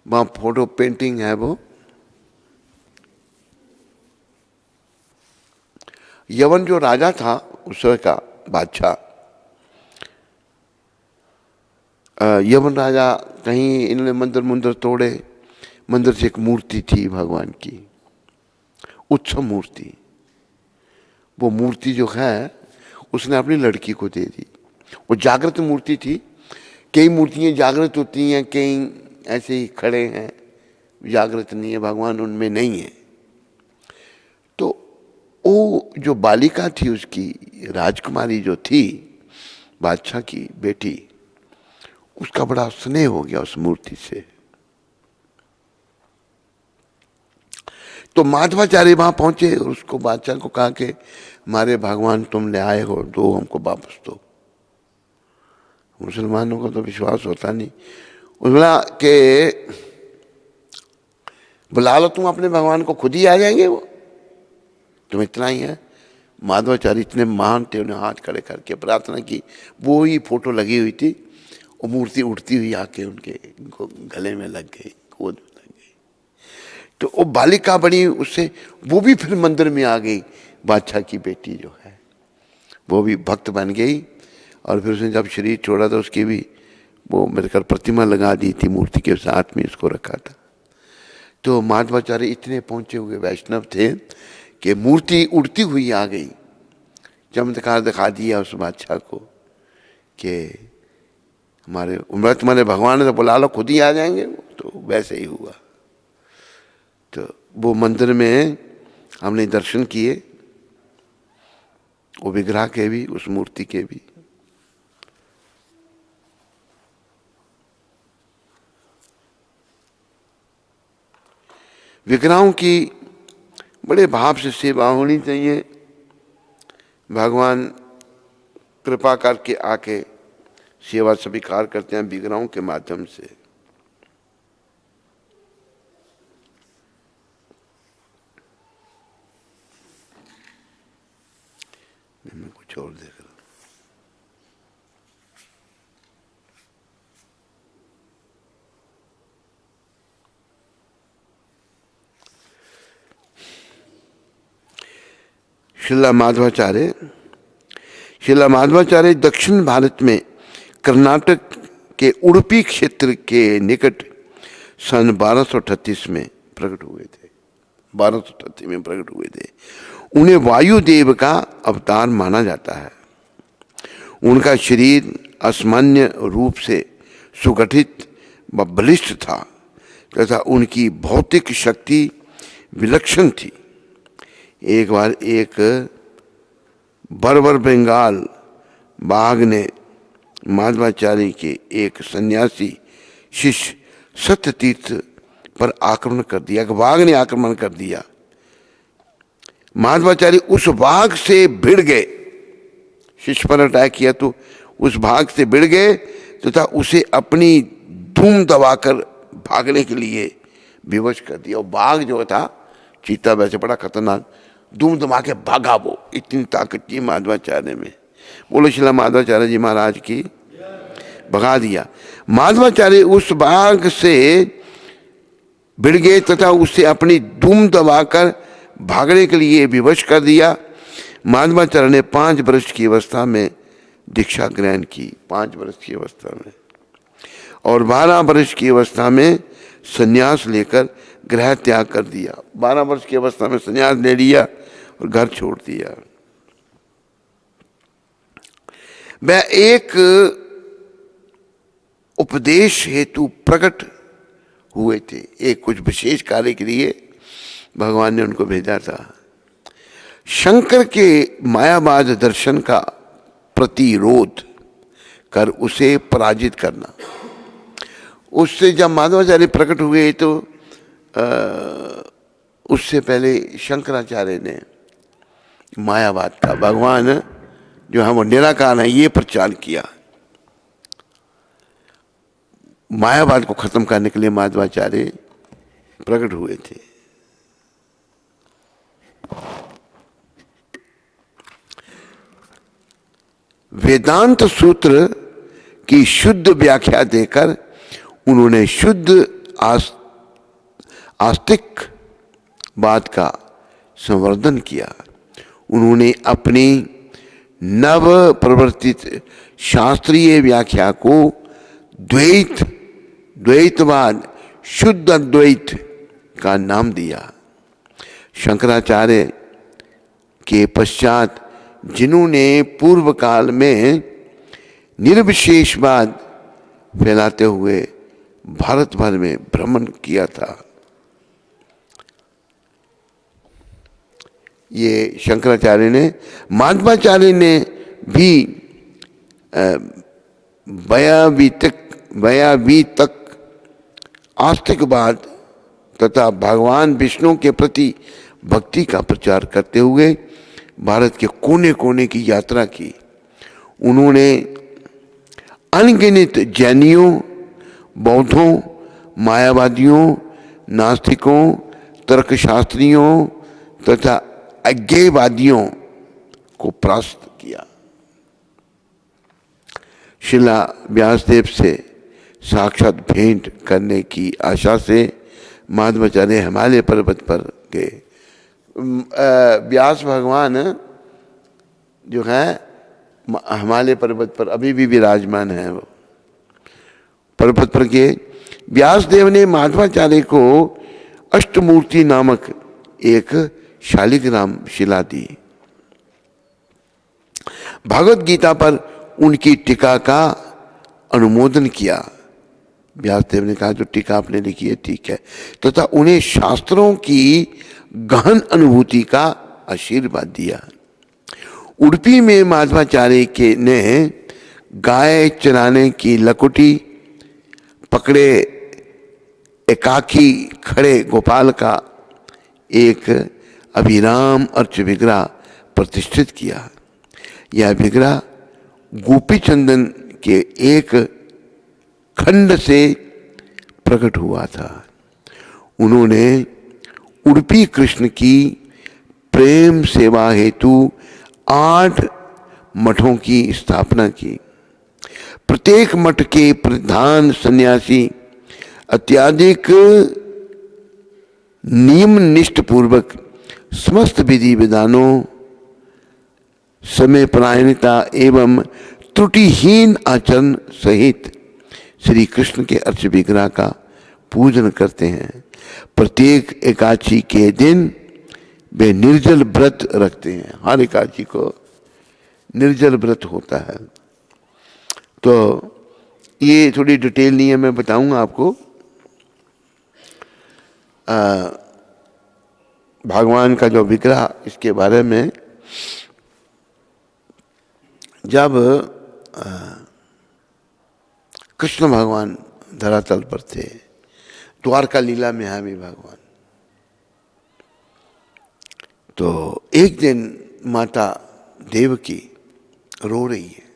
वहाँ फोटो पेंटिंग है। वो यवन जो राजा था उस समय का बादशाह, यवन राजा, कहीं इन्होंने मंदिर तोड़े। मंदिर से एक मूर्ति थी भगवान की, उत्सव मूर्ति। वो मूर्ति जो है उसने अपनी लड़की को दे दी। वो जागृत मूर्ति थी। कई मूर्तियाँ जागृत होती हैं, कई ऐसे ही खड़े हैं, जागृत नहीं है, भगवान उनमें नहीं है। तो वो जो बालिका थी, उसकी राजकुमारी जो थी, बादशाह की बेटी, उसका बड़ा स्नेह हो गया उस मूर्ति से। तो माधवाचार्य वहां पहुंचे और उसको बादशाह को कहा कि हमारे भगवान तुम ले आए हो, दो हमको वापस दो। मुसलमानों को तो विश्वास होता नहीं। बोला कि बुला लो तुम अपने भगवान को, खुद ही आ जाएंगे वो, तुम इतना ही है। माधवाचार्य इतने महान थे, उन्हें हाथ खड़े करके प्रार्थना की। वो ही फोटो लगी हुई थी, वो मूर्ति उड़ती हुई आके उनके गले में लग गई, गोद में लग गई। तो वो बालिका बनी उससे, वो भी फिर मंदिर में आ गई। बादशाह की बेटी जो है वो भी भक्त बन गई। और फिर उसने जब शरीर छोड़ा तो उसकी भी वो मेरे ख्याल प्रतिमा लगा दी थी, मूर्ति के साथ में इसको रखा था। तो माधवाचार्य इतने पहुंचे हुए वैष्णव थे कि मूर्ति उड़ती हुई आ गई। चमत्कार दिखा दिया उस बादशाह को कि हमारे तुम्हारे भगवान ने तो बुला लो, खुद ही आ जाएंगे। तो वैसे ही हुआ। तो वो मंदिर में हमने दर्शन किए, वो विग्रह के भी, उस मूर्ति के भी। विग्रहों की बड़े भाव से सेवा होनी चाहिए। भगवान कृपा करके आके सेवा स्वीकार करते हैं विग्रहों के माध्यम से। मैं कुछ और देख रहा हूं। शिला माधवाचार्य दक्षिण भारत में कर्नाटक के उडुपी क्षेत्र के निकट सन 1238 में प्रकट हुए थे। 1238 में प्रकट हुए थे। उन्हें वायुदेव का अवतार माना जाता है। उनका शरीर असामान्य रूप से सुगठित व बलिष्ठ था तथा उनकी भौतिक शक्ति विलक्षण थी। एक बार एक बर्बर बंगाल बाघ ने माधवाचार्य के एक सन्यासी शिष्य सत्यतीर्थ पर आक्रमण कर दिया। बाघ ने आक्रमण कर दिया। माधवाचार्य उस बाघ से भिड़ गए। शिष्य पर अटैक किया तो उस बाघ से भिड़ गए तथा उसे अपनी धूम दबाकर भागने के लिए बेहोश कर दिया। और बाघ जो था, चीता वैसे बड़ा खतरनाक, धूम धमा के भागा वो, इतनी ताकत थी माधवाचार्य में। बोलो शिला माधवाचार्य जी महाराज की। भगा दिया। माधवाचार्य उस बाघ से भिड़ गए तथा उससे अपनी धूम दबाकर भागने के लिए विवश कर दिया। माधवाचार्य ने 5 वर्ष की अवस्था में दीक्षा ग्रहण की, 5 वर्ष की अवस्था में, और 12 वर्ष की अवस्था में संन्यास लेकर गृह त्याग कर दिया। 12 वर्ष की अवस्था में संन्यास ले लिया और घर छोड़ दिया। वह एक उपदेश हेतु प्रकट हुए थे, एक कुछ विशेष कार्य के लिए भगवान ने उनको भेजा था। शंकर के मायावाद दर्शन का प्रतिरोध कर उसे पराजित करना। उससे जब माधवाचार्य प्रकट हुए तो उससे पहले शंकराचार्य ने मायावाद का, भगवान जो है वो निराकार है, ये प्रचार किया। मायावाद को खत्म करने के लिए माधवाचार्य प्रकट हुए थे। वेदांत सूत्र की शुद्ध व्याख्या देकर उन्होंने शुद्ध आस्तिकवाद का संवर्धन किया। उन्होंने अपनी नव प्रवर्तित शास्त्रीय व्याख्या को द्वैतवाद, शुद्ध अद्वैत का नाम दिया। शंकराचार्य के पश्चात जिन्होंने पूर्व काल में निर्विशेषवाद फैलाते हुए भारत भर में भ्रमण किया था, ये शंकराचार्य ने, माधवाचार्य ने भी वैयावीतक आस्तिकवाद तथा भगवान विष्णु के प्रति भक्ति का प्रचार करते हुए भारत के कोने कोने की यात्रा की। उन्होंने अनगिनत जैनियों, बौद्धों, मायावादियों, नास्तिकों, तर्कशास्त्रियों तथा अज्ञेयवादियों को परास्त किया। शिला व्यासदेव से साक्षात भेंट करने की आशा से माधवाचार्य हिमालय पर्वत पर गए। व्यास भगवान जो है हिमालय पर्वत पर अभी भी विराजमान है। वो पर्वत पर गए। व्यासदेव ने माधवाचार्य को अष्टमूर्ति नामक एक शालिग्राम शिला दी। भगवत गीता पर उनकी टीका का अनुमोदन किया। व्यासदेव ने कहा जो टीका आपने लिखी है ठीक है, तथा उन्हें शास्त्रों की गहन अनुभूति का आशीर्वाद दिया। उडुपी में माधवाचार्य के ने गाय चराने की लकुटी पकड़े एकाकी खड़े गोपाल का एक अभिराम अर्च विग्रह प्रतिष्ठित किया। यह विग्रह गोपी चंदन के एक खंड से प्रकट हुआ था। उन्होंने उडुपी कृष्ण की प्रेम सेवा हेतु 8 मठों की स्थापना की। प्रत्येक मठ के प्रधान सन्यासी अत्याधिक नियम निष्ठ पूर्वक समस्त विधि विधानों, समय परायणता एवं त्रुटिहीन आचरण सहित श्री कृष्ण के अर्च विग्रह का पूजन करते हैं। प्रत्येक एकादशी के दिन वे निर्जल व्रत रखते हैं। हर एकादशी को निर्जल व्रत होता है। तो ये थोड़ी डिटेल नहीं है, मैं बताऊंगा आपको। भगवान का जो विग्रह, इसके बारे में जब कृष्ण भगवान धरातल पर थे, द्वारका लीला में है भी भगवान, तो एक दिन माता देवकी रो रही है।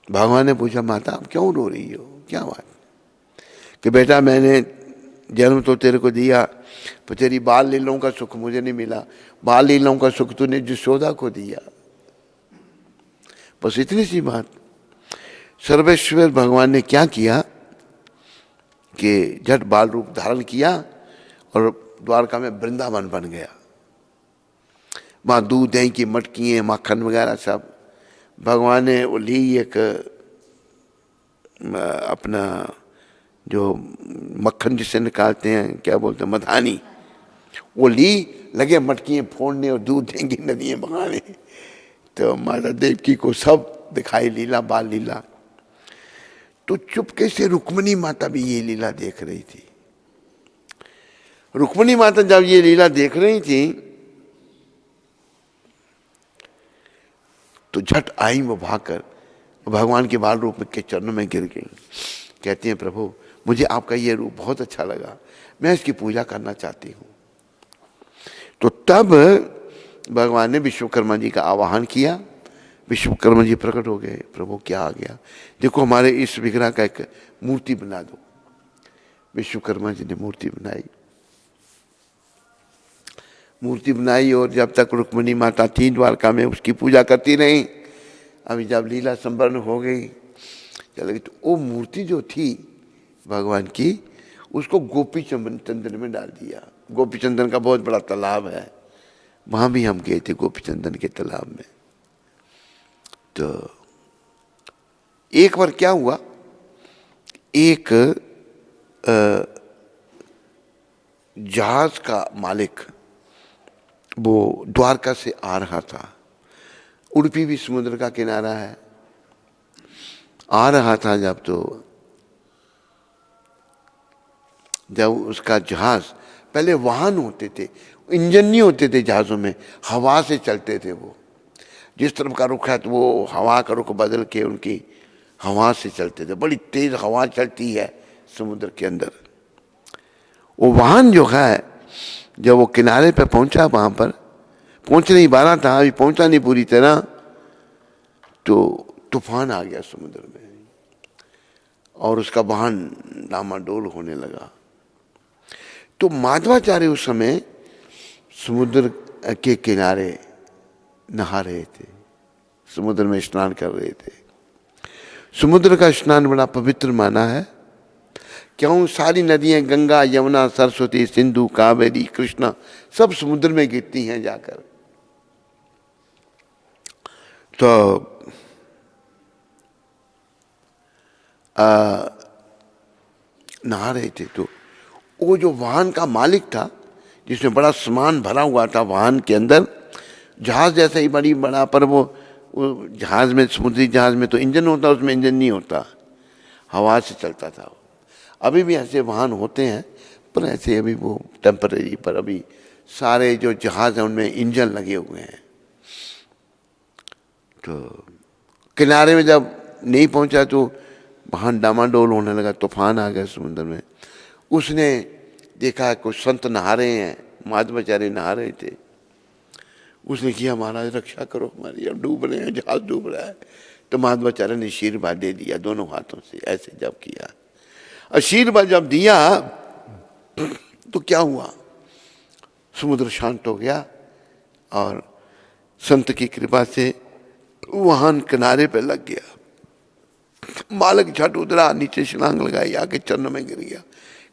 भगवान ने पूछा माता आप क्यों रो रही हो, क्या बात? कि बेटा मैंने जन्म तो तेरे को दिया, पर तेरी बाल लीलाओं का सुख मुझे नहीं मिला। बाल लीलाओं का सुख तूने यशोदा को दिया। बस इतनी सी बात। सर्वेश्वर भगवान ने क्या किया कि झट बाल रूप धारण किया और द्वारका में वृंदावन बन गया। वहाँ दूध दही की मटकियाँ, माखन वगैरह सब भगवान ने वो ली। एक अपना जो मक्खन जिसे निकालते हैं, क्या बोलते हैं, मधानी, वो ली, लगे मटकियाँ फोड़ने और दूध दही की नदियाँ बहाने। तो माता देवकी को सब दिखाई लीला, बाल लीला। तो चुपके से रुक्मिणी माता भी ये लीला देख रही थी। रुक्मिणी माता जब ये लीला देख रही थी तो झट आई वो भागकर भगवान के बाल रूप के चरणों में गिर गई। कहती हैं, प्रभु मुझे आपका ये रूप बहुत अच्छा लगा, मैं इसकी पूजा करना चाहती हूँ। तो तब भगवान ने विश्वकर्मा जी का आवाहन किया। विश्वकर्मा जी प्रकट हो गए। प्रभु क्या आ गया, देखो हमारे इस विग्रह का एक मूर्ति बना दो। विश्वकर्मा जी ने मूर्ति बनाई। मूर्ति बनाई और जब तक रुक्मिणी माता थी द्वारका में उसकी पूजा करती रही। अभी जब लीला संपन्न हो गई चल गई, तो वो मूर्ति जो थी भगवान की, उसको गोपी चंदन में डाल दिया। गोपी चंदन का बहुत बड़ा तालाब है, वहाँ भी हम गए थे गोपी चंदन के तालाब में। तो एक बार क्या हुआ, एक जहाज का मालिक वो द्वारका से आ रहा था। उडुपी भी समुद्र का किनारा है। आ रहा था जब उसका जहाज, पहले वाहन होते थे, इंजन नहीं होते थे जहाज़ों में, हवा से चलते थे। वो जिस तरफ का रुख है तो वो हवा का रुख बदल के उनकी हवा से चलते थे। बड़ी तेज हवा चलती है समुद्र के अंदर। वो वाहन जो है जब वो किनारे पे पहुंचा, वहाँ पर पहुंच नहीं पा रहा था, अभी पहुंचा नहीं पूरी तरह, तो तूफान आ गया समुद्र में और उसका वाहन डामाडोल होने लगा। तो माधवाचार्य उस समय समुद्र के किनारे नहा रहे थे, समुद्र में स्नान कर रहे थे। समुद्र का स्नान बड़ा पवित्र माना है। क्यों? सारी नदियां, गंगा, यमुना, सरस्वती, सिंधु, कावेरी, कृष्णा, सब समुद्र में गिरती हैं जाकर। तो नहा रहे थे। तो वो जो वाहन का मालिक था, जिसमें बड़ा सामान भरा हुआ था वाहन के अंदर, जहाज जैसा ही बड़ा, पर वो जहाज में, समुद्री जहाज में तो इंजन होता, उसमें इंजन नहीं होता, हवा से चलता था। अभी भी ऐसे वाहन होते हैं, पर ऐसे अभी वो टेम्परेरी, पर अभी सारे जो जहाज हैं उनमें इंजन लगे हुए हैं। तो किनारे में जब नहीं पहुंचा तो वाहन डामाडोल होने लगा, तूफान आ गया समुद्र में। उसने देखा कुछ संत नहा रहे हैं, माधवाचार्य नहा रहे थे। उसने किया, महाराज रक्षा करो हमारी, अब डूब रहे हैं, जहाज डूब रहा है। तो माधवाचार्य ने आशीर्वाद दे दिया दोनों हाथों से, ऐसे जब किया, आशीर्वाद जब दिया तो क्या हुआ, समुद्र शांत हो गया और संत की कृपा से वाहन किनारे पे लग गया। मालिक झट उतरा, नीचे छलांग लगाई, आके चरणों में गिर गया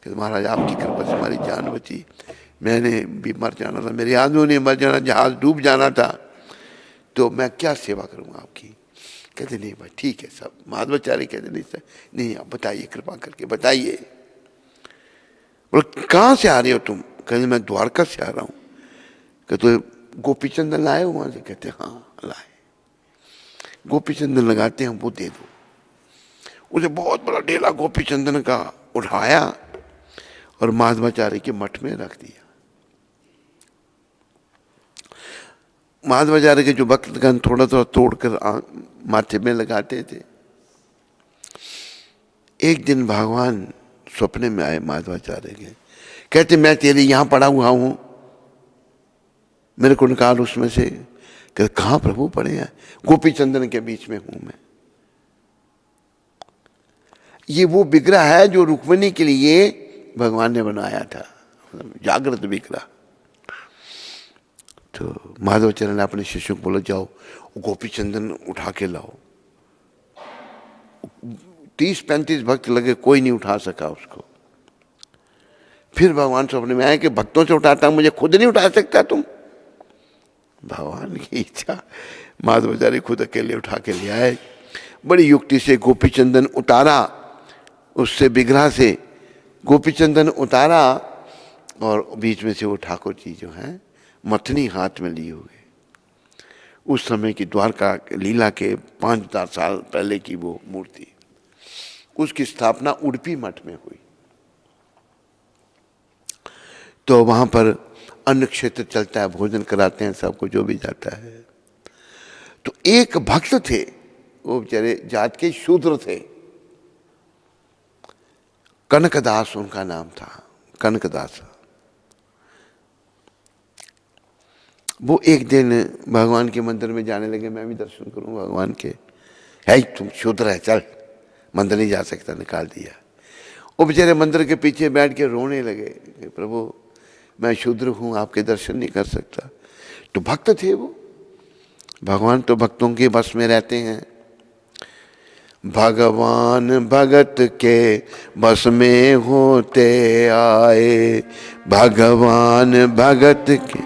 कि महाराज आपकी कृपा से हमारी जान बची, मैंने भी मर जाना था, मेरे आदमियों ने मर जाना, जहाज डूब जाना था, तो मैं क्या सेवा करूँगा आपकी। कहते नहीं भाई ठीक है सब। माधवाचार्य कहते नहीं सर, नहीं आप बताइए, कृपा करके बताइए। बोले कहाँ से आ रहे हो तुम? कहते मैं द्वारका से आ रहा हूँ। कहते गोपी चंदन लाए हो वहाँ से? कहते हाँ लाए। गोपी चंदन लगाते हैं, वो दे दो। उसे बहुत बड़ा ढेला गोपी चंदन का उठाया और माधवाचार्य के मठ में रख दिया। माधवाचार्य के जो भक्तगण थोड़ा थोड़ा तोड़कर माथे में लगाते थे। एक दिन भगवान सपने में आए माधवाचार्य के, कहते मैं तेरे यहाँ पड़ा हुआ हूँ, मेरे को निकाल उसमें से। कहते कहाँ प्रभु पड़े हैं? गोपी चंदन के बीच में हूं मैं। ये वो विग्रह है जो रुक्मिणी के लिए भगवान ने बनाया था, जागृत विग्रह। तो माधवाचार्य ने अपने शिष्यों को बोला, जाओ गोपी चंदन उठा के लाओ। 30-35 भक्त लगे, कोई नहीं उठा सका उसको। फिर भगवान सपने में आए कि भक्तों से उठाता, मुझे खुद नहीं उठा सकता तुम? भगवान की इच्छा, माधवाचार्य खुद अकेले उठा के ले आए। बड़ी युक्ति से गोपी चंदन उतारा, उससे विग्रह से गोपी चंदन उतारा, और बीच में से वो ठाकुर जी जो हैं मथनी हाथ में लिए हुए। उस समय की द्वारका लीला के 5000 साल पहले की वो मूर्ति, उसकी स्थापना उडुपी मठ में हुई। तो वहां पर अन्न क्षेत्र चलता है, भोजन कराते हैं सबको जो भी जाता है। तो एक भक्त थे, वो बेचारे जात के शूद्र थे, कनकदास उनका नाम था, कनकदास। वो एक दिन भगवान के मंदिर में जाने लगे, मैं भी दर्शन करूं भगवान के। है तुम शूद्र है, चल मंदिर नहीं जा सकता, निकाल दिया। वो बेचारे मंदिर के पीछे बैठ के रोने लगे, प्रभु मैं शूद्र हूं, आपके दर्शन नहीं कर सकता। तो भक्त थे वो, भगवान तो भक्तों के बस में रहते हैं। भगवान भगत के बस में होते आए, भगवान भगत के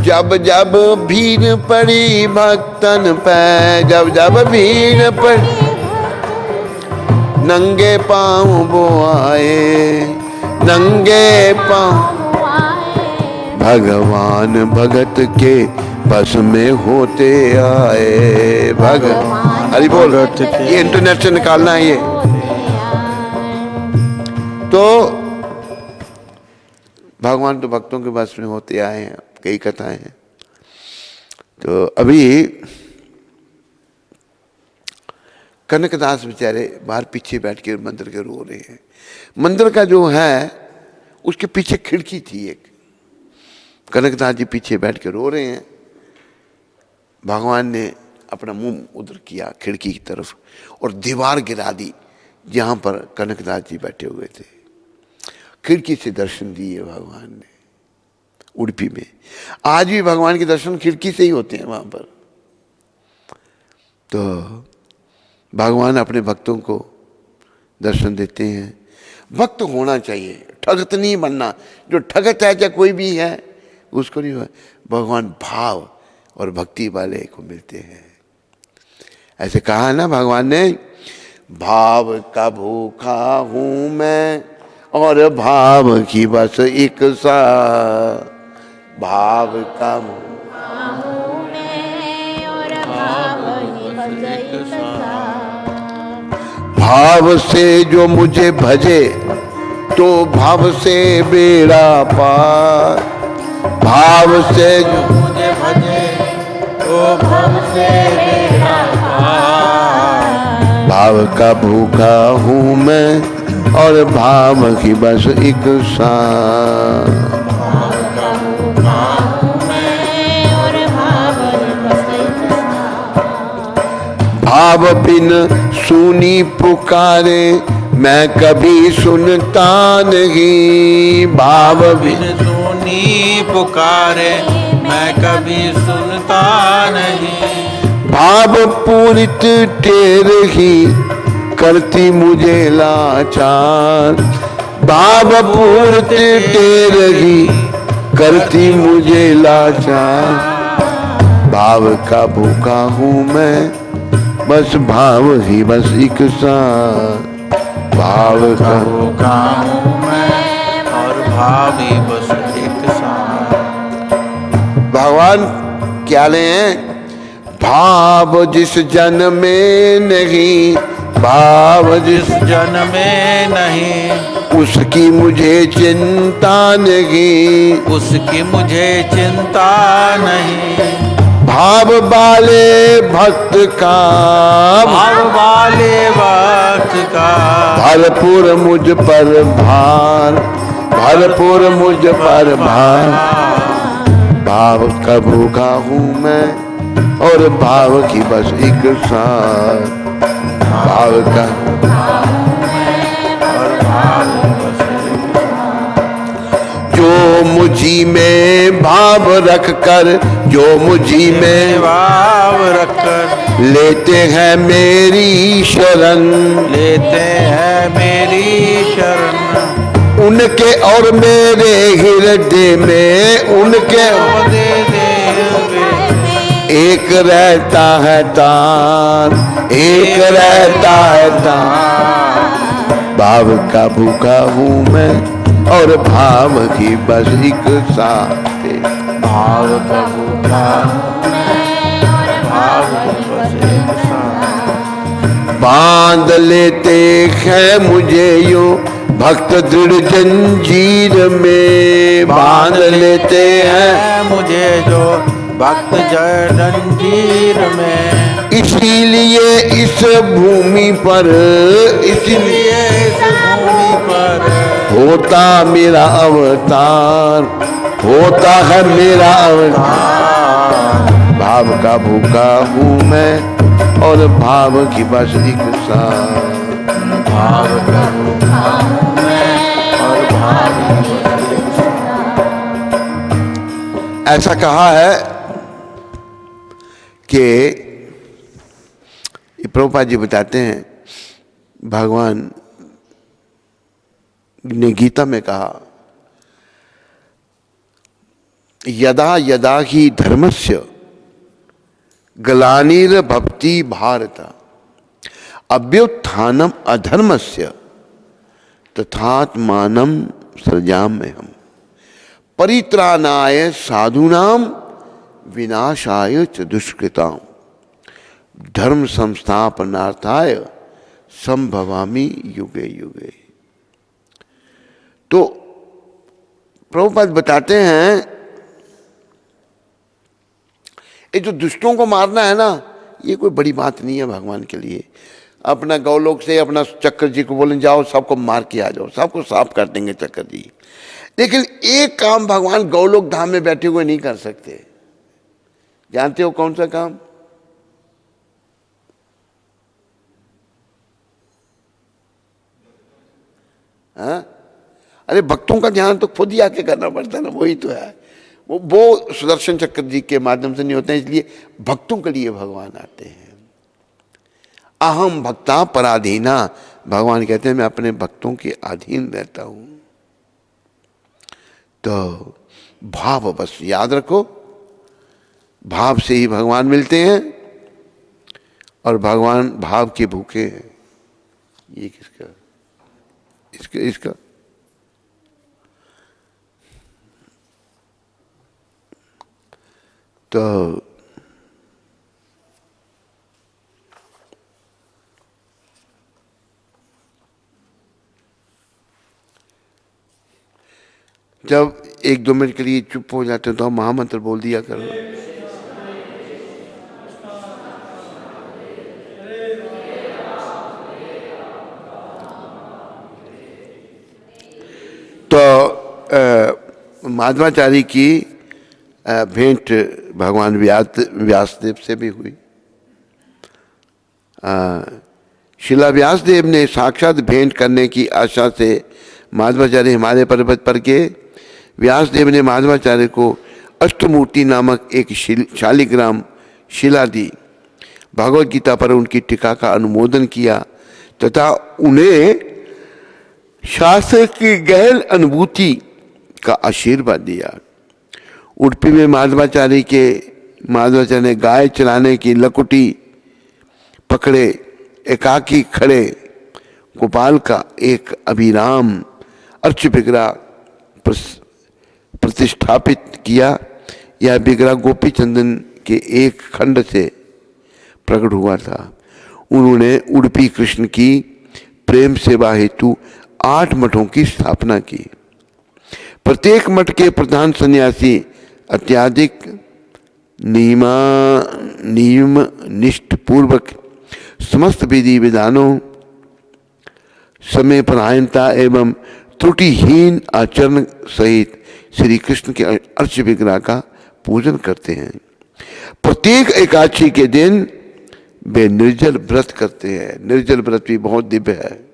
जब जब भीड़ पड़ी भक्तन पे, जब जब भीड़ पड़ी नंगे पांव वो आए, नंगे पांव भगवान भगत के बस में होते आए। भगवान हरि बोल, ये इंटरनेट से निकालना है ये। तो भगवान तो भक्तों के बस में होते आए हैं, कई कथाएं हैं। तो अभी कनकदास बेचारे बाहर पीछे बैठ के मंदिर के रो रहे हैं। मंदिर का जो है उसके पीछे खिड़की थी एक, कनकदास जी पीछे बैठ के रो रहे हैं। भगवान ने अपना मुंह उधर किया खिड़की की तरफ और दीवार गिरा दी जहां पर कनकदास जी बैठे हुए थे। खिड़की से दर्शन दिए भगवान ने उडुपी में। आज भी भगवान के दर्शन खिड़की से ही होते हैं वहां पर। तो भगवान अपने भक्तों को दर्शन देते हैं। भक्त होना चाहिए, ठगत नहीं बनना। जो ठगत है चाहे कोई भी है उसको नहीं हो। भगवान भाव और भक्ति वाले को मिलते हैं। ऐसे कहा है ना भगवान ने, भाव का भूखा हूं मैं और भाव की बस एक सा, भाव का भूखा हूं मैं और भाव ही बस एक सा। भाव से जो मुझे भजे तो भाव से बेड़ा पार, भाव से जो मुझे भजे तो भाव से बेड़ा पार। भाव का भूखा हूँ मैं और भाव की बस एक साथ, भाव का भूखा हूँ मैं और भाव की बस एक साथ। भाव बिन सुनी पुकारे मैं कभी सुनता नहीं, भाव बिन सुनी पुकारे मैं कभी सुनता नहीं। भाव पूरित टेर ही करती मुझे लाचार, भाव पूरित टेर ही करती मुझे लाचार। भाव का भूखा हूँ मैं बस भाव ही बस एक साथ, भाव का भूखा हूँ मैं और भाव ही बस एक साथ। भगवान क्या ले हैं? भाव जिस जन में नहीं, भाव जिस जन में नहीं उसकी मुझे चिंता नहीं, उसकी मुझे चिंता नहीं। भाव वाले भक्त का, भाव वाले भक्त का भरपूर मुझ पर भार, भरपूर मुझ पर भार। भाव का भूखा हूँ मैं और भाव की बस एक साथ, भाव का और भाव बसे जो मुझी में भाव रख कर, जो मुझी में भाव रखकर लेते हैं मेरी शरण, लेते हैं मेरी शरण। उनके और मेरे हृदय में, उनके दे देवे एक रहता है तार, एक रहता है तार। भाव का भूखा हूँ मैं और भाव की बस एक साथ, भाव का भूखा भाव बस एक साथ। बांध लेते हैं मुझे यूं भक्त दृढ़ जंजीर में, बांध लेते हैं मुझे जो भक्त जय जंजीर में। इसीलिए इस भूमि पर, इसीलिए इस भूमि पर होता मेरा अवतार, होता है मेरा अवतार। भाव का भूखा हूँ मैं और भाव की बस एक साथ, भाव का भूखा हूँ मैं और भाव की बस एक साथ। ऐसा कहा है कि प्रभुपाद जी बताते हैं, भगवान ने गीता में कहा, यदा यदा ही धर्मस्य ग्लानिर भवति भारत अभ्युत्थानम अधर्मस्य तथात्मानं सृजाम्यहम् परित्राणाय साधूनां विनाशाय च दुष्कृतां धर्म संस्थापनार्थाय संभवामि युगे युगे। तो प्रभुपाद बताते हैं, ये जो दुष्टों को मारना है ना, ये कोई बड़ी बात नहीं है भगवान के लिए। अपना गौलोक से अपना चक्र जी को बोलें जाओ सबको मार के आ जाओ, सबको साफ कर देंगे चक्र जी। लेकिन एक काम भगवान गौलोक धाम में बैठे हुए नहीं कर सकते। जानते हो कौन सा काम? हाँ? अरे भक्तों का ध्यान तो खुद ही आके करना पड़ता है ना, वही तो है। वो सुदर्शन चक्र जी के माध्यम से नहीं होते हैं, इसलिए भक्तों के लिए भगवान आते हैं। अहम भक्ता पराधीना, भगवान कहते हैं मैं अपने भक्तों के अधीन रहता हूं। तो भाव बस याद रखो, भाव से ही भगवान मिलते हैं और भगवान भाव के भूखे हैं। ये किसका? इसका तो जब एक दो मिनट के लिए चुप हो जाते हो तो महामंत्र बोल दिया करो। तो माधवाचार्य की भेंट भगवान व्यासदेव से भी हुई। शिला व्यासदेव ने साक्षात भेंट करने की आशा से माधवाचार्य हिमालय पर्वत पर के व्यासदेव ने माधवाचार्य को अष्टमूर्ति नामक एक शालिग्राम शिला दी। भगवद गीता पर उनकी टीका का अनुमोदन किया तथा उन्हें शास्त्र की गहन अनुभूति का आशीर्वाद दिया। उडुपी में माधवाचार्य ने गाय चलाने की लकुटी पकड़े एकाकी खड़े गोपाल का एक अभिराम अर्च विग्रह प्रतिष्ठापित किया। यह विग्रह गोपी चंदन के एक खंड से प्रकट हुआ था। उन्होंने उडुपी कृष्ण की प्रेम सेवा हेतु 8 मठों की स्थापना की। प्रत्येक मठ के प्रधान सन्यासी अत्याधिक नियम निष्ठ पूर्वक समस्त विधि विधानों समय परायणता एवं त्रुटिहीन आचरण सहित श्री कृष्ण के अर्च विग्रह का पूजन करते हैं। प्रत्येक एकादशी के दिन वे निर्जल व्रत करते हैं। निर्जल व्रत भी बहुत दिव्य है।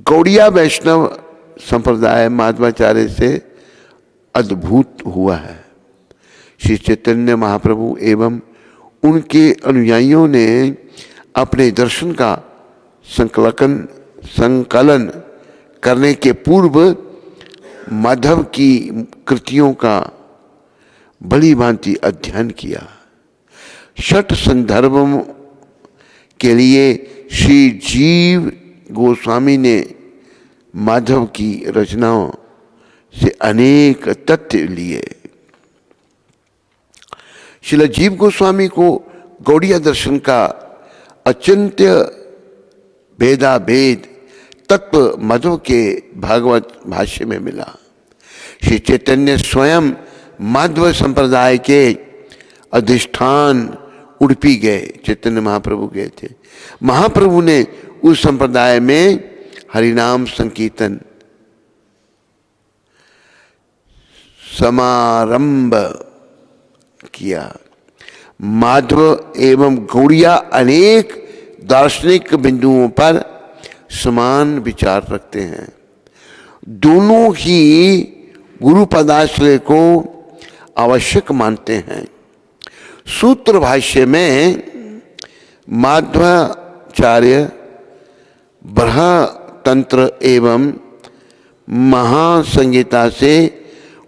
गौड़िया वैष्णव संप्रदाय माध्वाचार्य से अद्भुत हुआ है। श्री चैतन्य महाप्रभु एवं उनके अनुयायियों ने अपने दर्शन का संकलन करने के पूर्व माधव की कृतियों का बड़ी भांति अध्ययन किया। छठ संदर्भों के लिए श्री जीव गोस्वामी ने माधव की रचनाओं से अनेक तथ्य लिए। श्रील जीव गोस्वामी को गौड़िया दर्शन का अचिंत्य भेदाभेद तत्व माधव के भागवत भाष्य में मिला। श्री चैतन्य स्वयं माधव संप्रदाय के अधिष्ठान उडुपी गए। चैतन्य महाप्रभु गए थे। महाप्रभु ने उस संप्रदाय में हरिनाम संकीर्तन समारंभ किया। माधव एवं गौड़िया अनेक दार्शनिक बिंदुओं पर समान विचार रखते हैं। दोनों ही गुरु पदाश्रय को आवश्यक मानते हैं। सूत्र भाष्य में माध्वाचार्य ब्रह्मतंत्र एवं महासंहिता से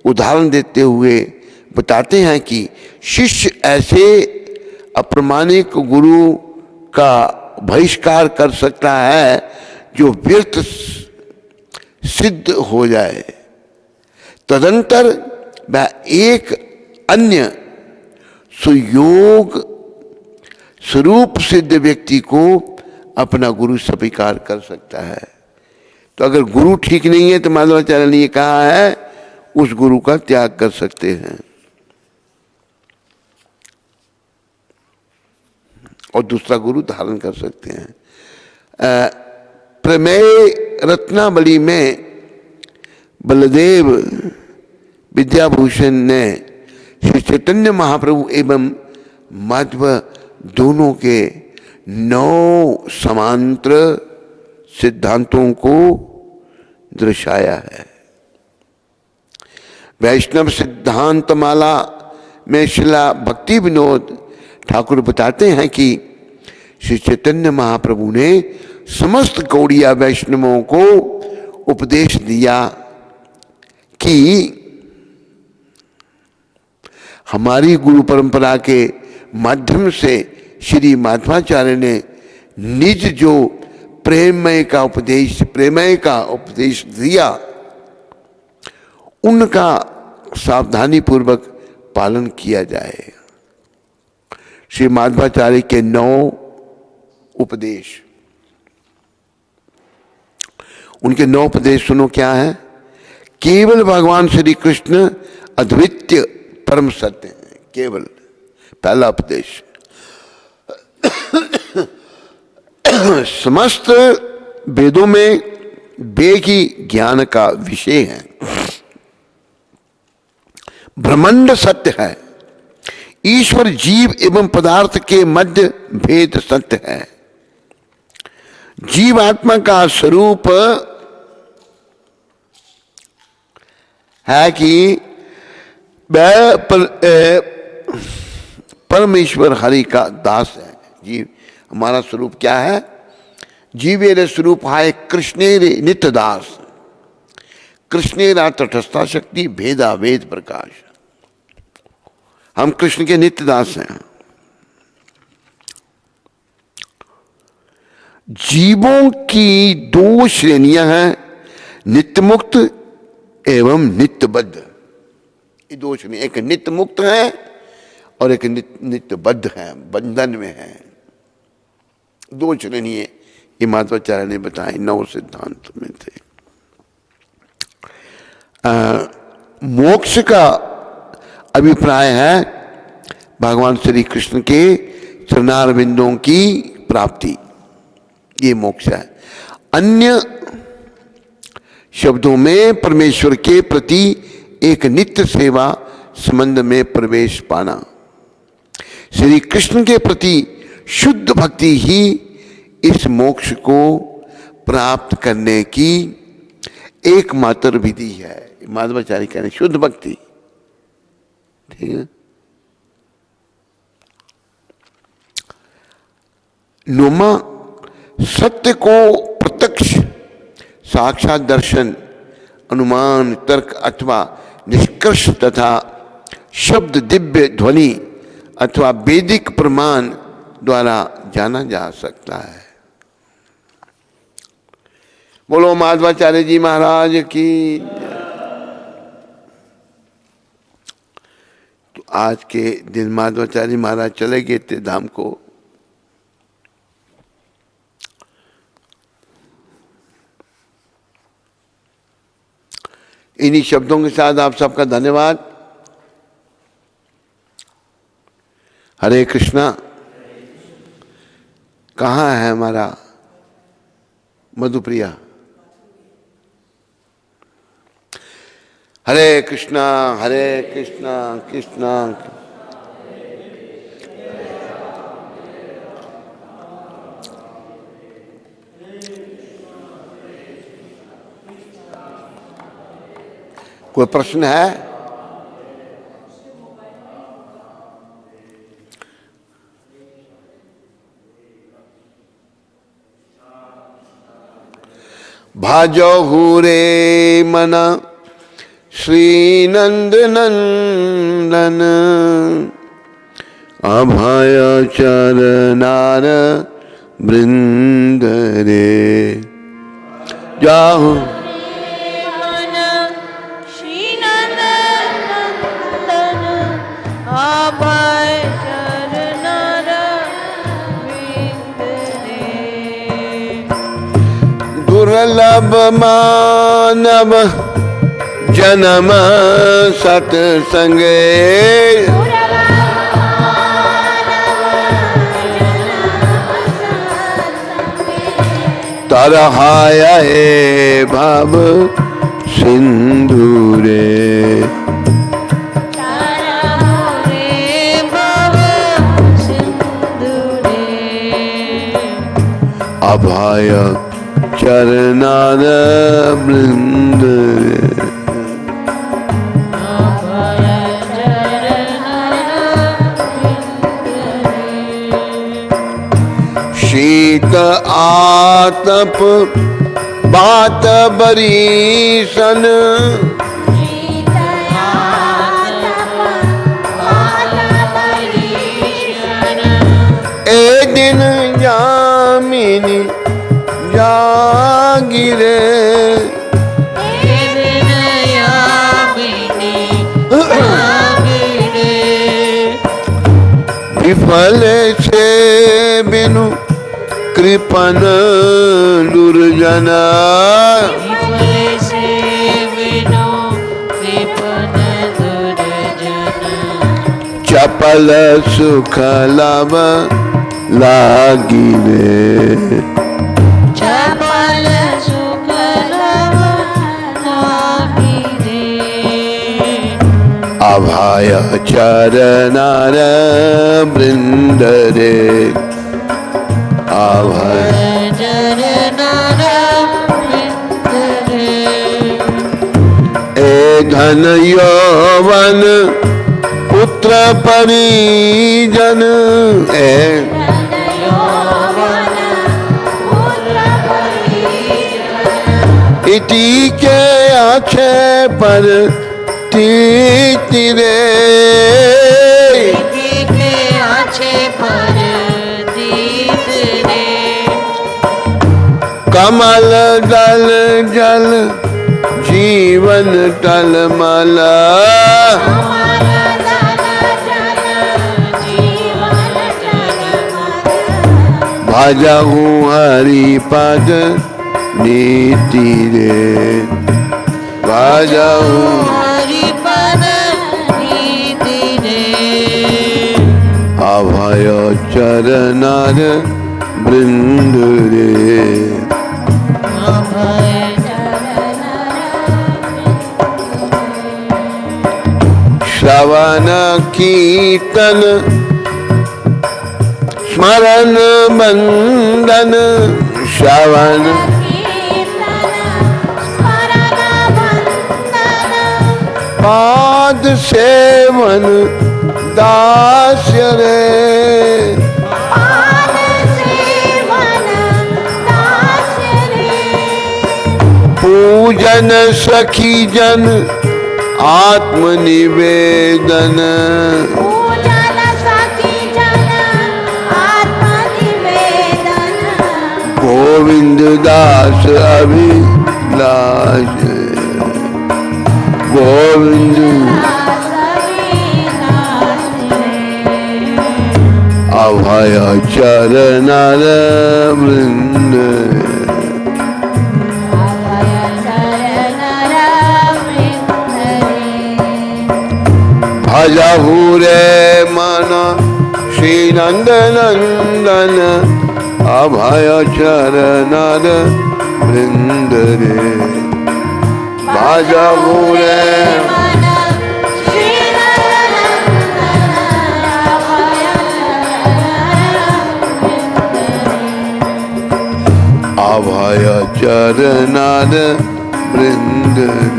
उदाहरण देते हुए बताते हैं कि शिष्य ऐसे अप्रामाणिक गुरु का बहिष्कार कर सकता है जो व्यर्थ सिद्ध हो जाए। तदंतर वह एक अन्य सुयोग स्वरूप सिद्ध व्यक्ति को अपना गुरु स्वीकार कर सकता है। तो अगर गुरु ठीक नहीं है तो माधवाचार्य ने कहा है उस गुरु का त्याग कर सकते हैं और दूसरा गुरु धारण कर सकते हैं। प्रमेय रत्नावली में बलदेव विद्याभूषण ने श्री चैतन्य महाप्रभु एवं माधव दोनों के 9 समांतर सिद्धांतों को दर्शाया है। वैष्णव सिद्धांत माला में श्रीला भक्ति विनोद ठाकुर बताते हैं कि श्री चैतन्य महाप्रभु ने समस्त गौड़िया वैष्णवों को उपदेश दिया कि हमारी गुरु परंपरा के माध्यम से श्री माध्वाचार्य ने निज जो प्रेममय का उपदेश दिया उनका सावधानी पूर्वक पालन किया जाए। श्री माध्वाचार्य के 9 उपदेश, उनके 9 उपदेश सुनो क्या है। केवल भगवान श्री कृष्ण अद्वितीय परम सत्य है। केवल पहला उपदेश समस्त वेदों में वेद ही ज्ञान का विषय है। ब्रह्मांड सत्य है। ईश्वर जीव एवं पदार्थ के मध्य भेद सत्य है। जीव आत्मा का स्वरूप है कि वह परमेश्वर हरि का दास है। जीव हमारा स्वरूप क्या है। जीवेर स्वरूप है कृष्णेर नित्य दास। कृष्णेरा तटस्था शक्ति भेदा वेद प्रकाश। हम कृष्ण के नित्य दास हैं। जीवों की 2 श्रेणियां हैं, नित्य मुक्त एवं नित्यबद्ध। ये 2 श्रेणी, एक नित्य मुक्त है और एक नित्यबद्ध है, बंधन में है। 2 श्रेणी ये माध्वाचार्य ने बताए 9 सिद्धांत में थे। मोक्ष का अभिप्राय है भगवान श्री कृष्ण के चरणारविंदों की प्राप्ति, ये मोक्ष है। अन्य शब्दों में परमेश्वर के प्रति एक नित्य सेवा संबंध में प्रवेश पाना। श्री कृष्ण के प्रति शुद्ध भक्ति ही इस मोक्ष को प्राप्त करने की एकमात्र विधि है। माधवाचार्य कह रहे हैं शुद्ध भक्ति, ठीक है। नोमा सत्य को प्रत्यक्ष साक्षात दर्शन, अनुमान, तर्क अथवा निष्कर्ष तथा शब्द, दिव्य ध्वनि अथवा वैदिक प्रमाण द्वारा जाना जा सकता है। बोलो माधवाचार्य जी महाराज की। तो आज के दिन माधवाचार्य महाराज चले गए थे धाम को। इन्हीं शब्दों के साथ आप सबका धन्यवाद। हरे कृष्णा। कहाँ है हमारा मधुप्रिया? हरे कृष्णा कृष्णा। कोई प्रश्न है? भाजहु रे मना श्री नंद नंदन, अभय चरनार वृंद रे। जाहु दुर्लभ मानव जन्म सत्संगे, तरहाया हे भव सिंधु रे। अभय चरनार वृंद, शीत आतप बात बरीसन, ए दिन यामिनी जागिरे, विफल से बिनु कृपन दुर्जन, चपल सुख लाभ लागिरे। अभय चरनार वृंद रे, अभय चरनार वृंद रे। ए धन यौवन पुत्र परिजन, ए इति के आछे पर तीरे, कमल दल जल जीवन टलमल, भजहु हरि पद नीति रे, भजहु हरि पद नीति रे। अभय चरनार वृंद रे, श्रवण कीर्तन स्मरण बंदन श्रवण पाद सेवन दास्य रे पूजन सखी जन आत्मनिवेदन गोविंद दास अभिलाष गोविंद अभय चरण वृंद भजहु रे मन श्री नंद नंदन अभय चरण वृंद रे भजहु रे अभय चरण वृंद रे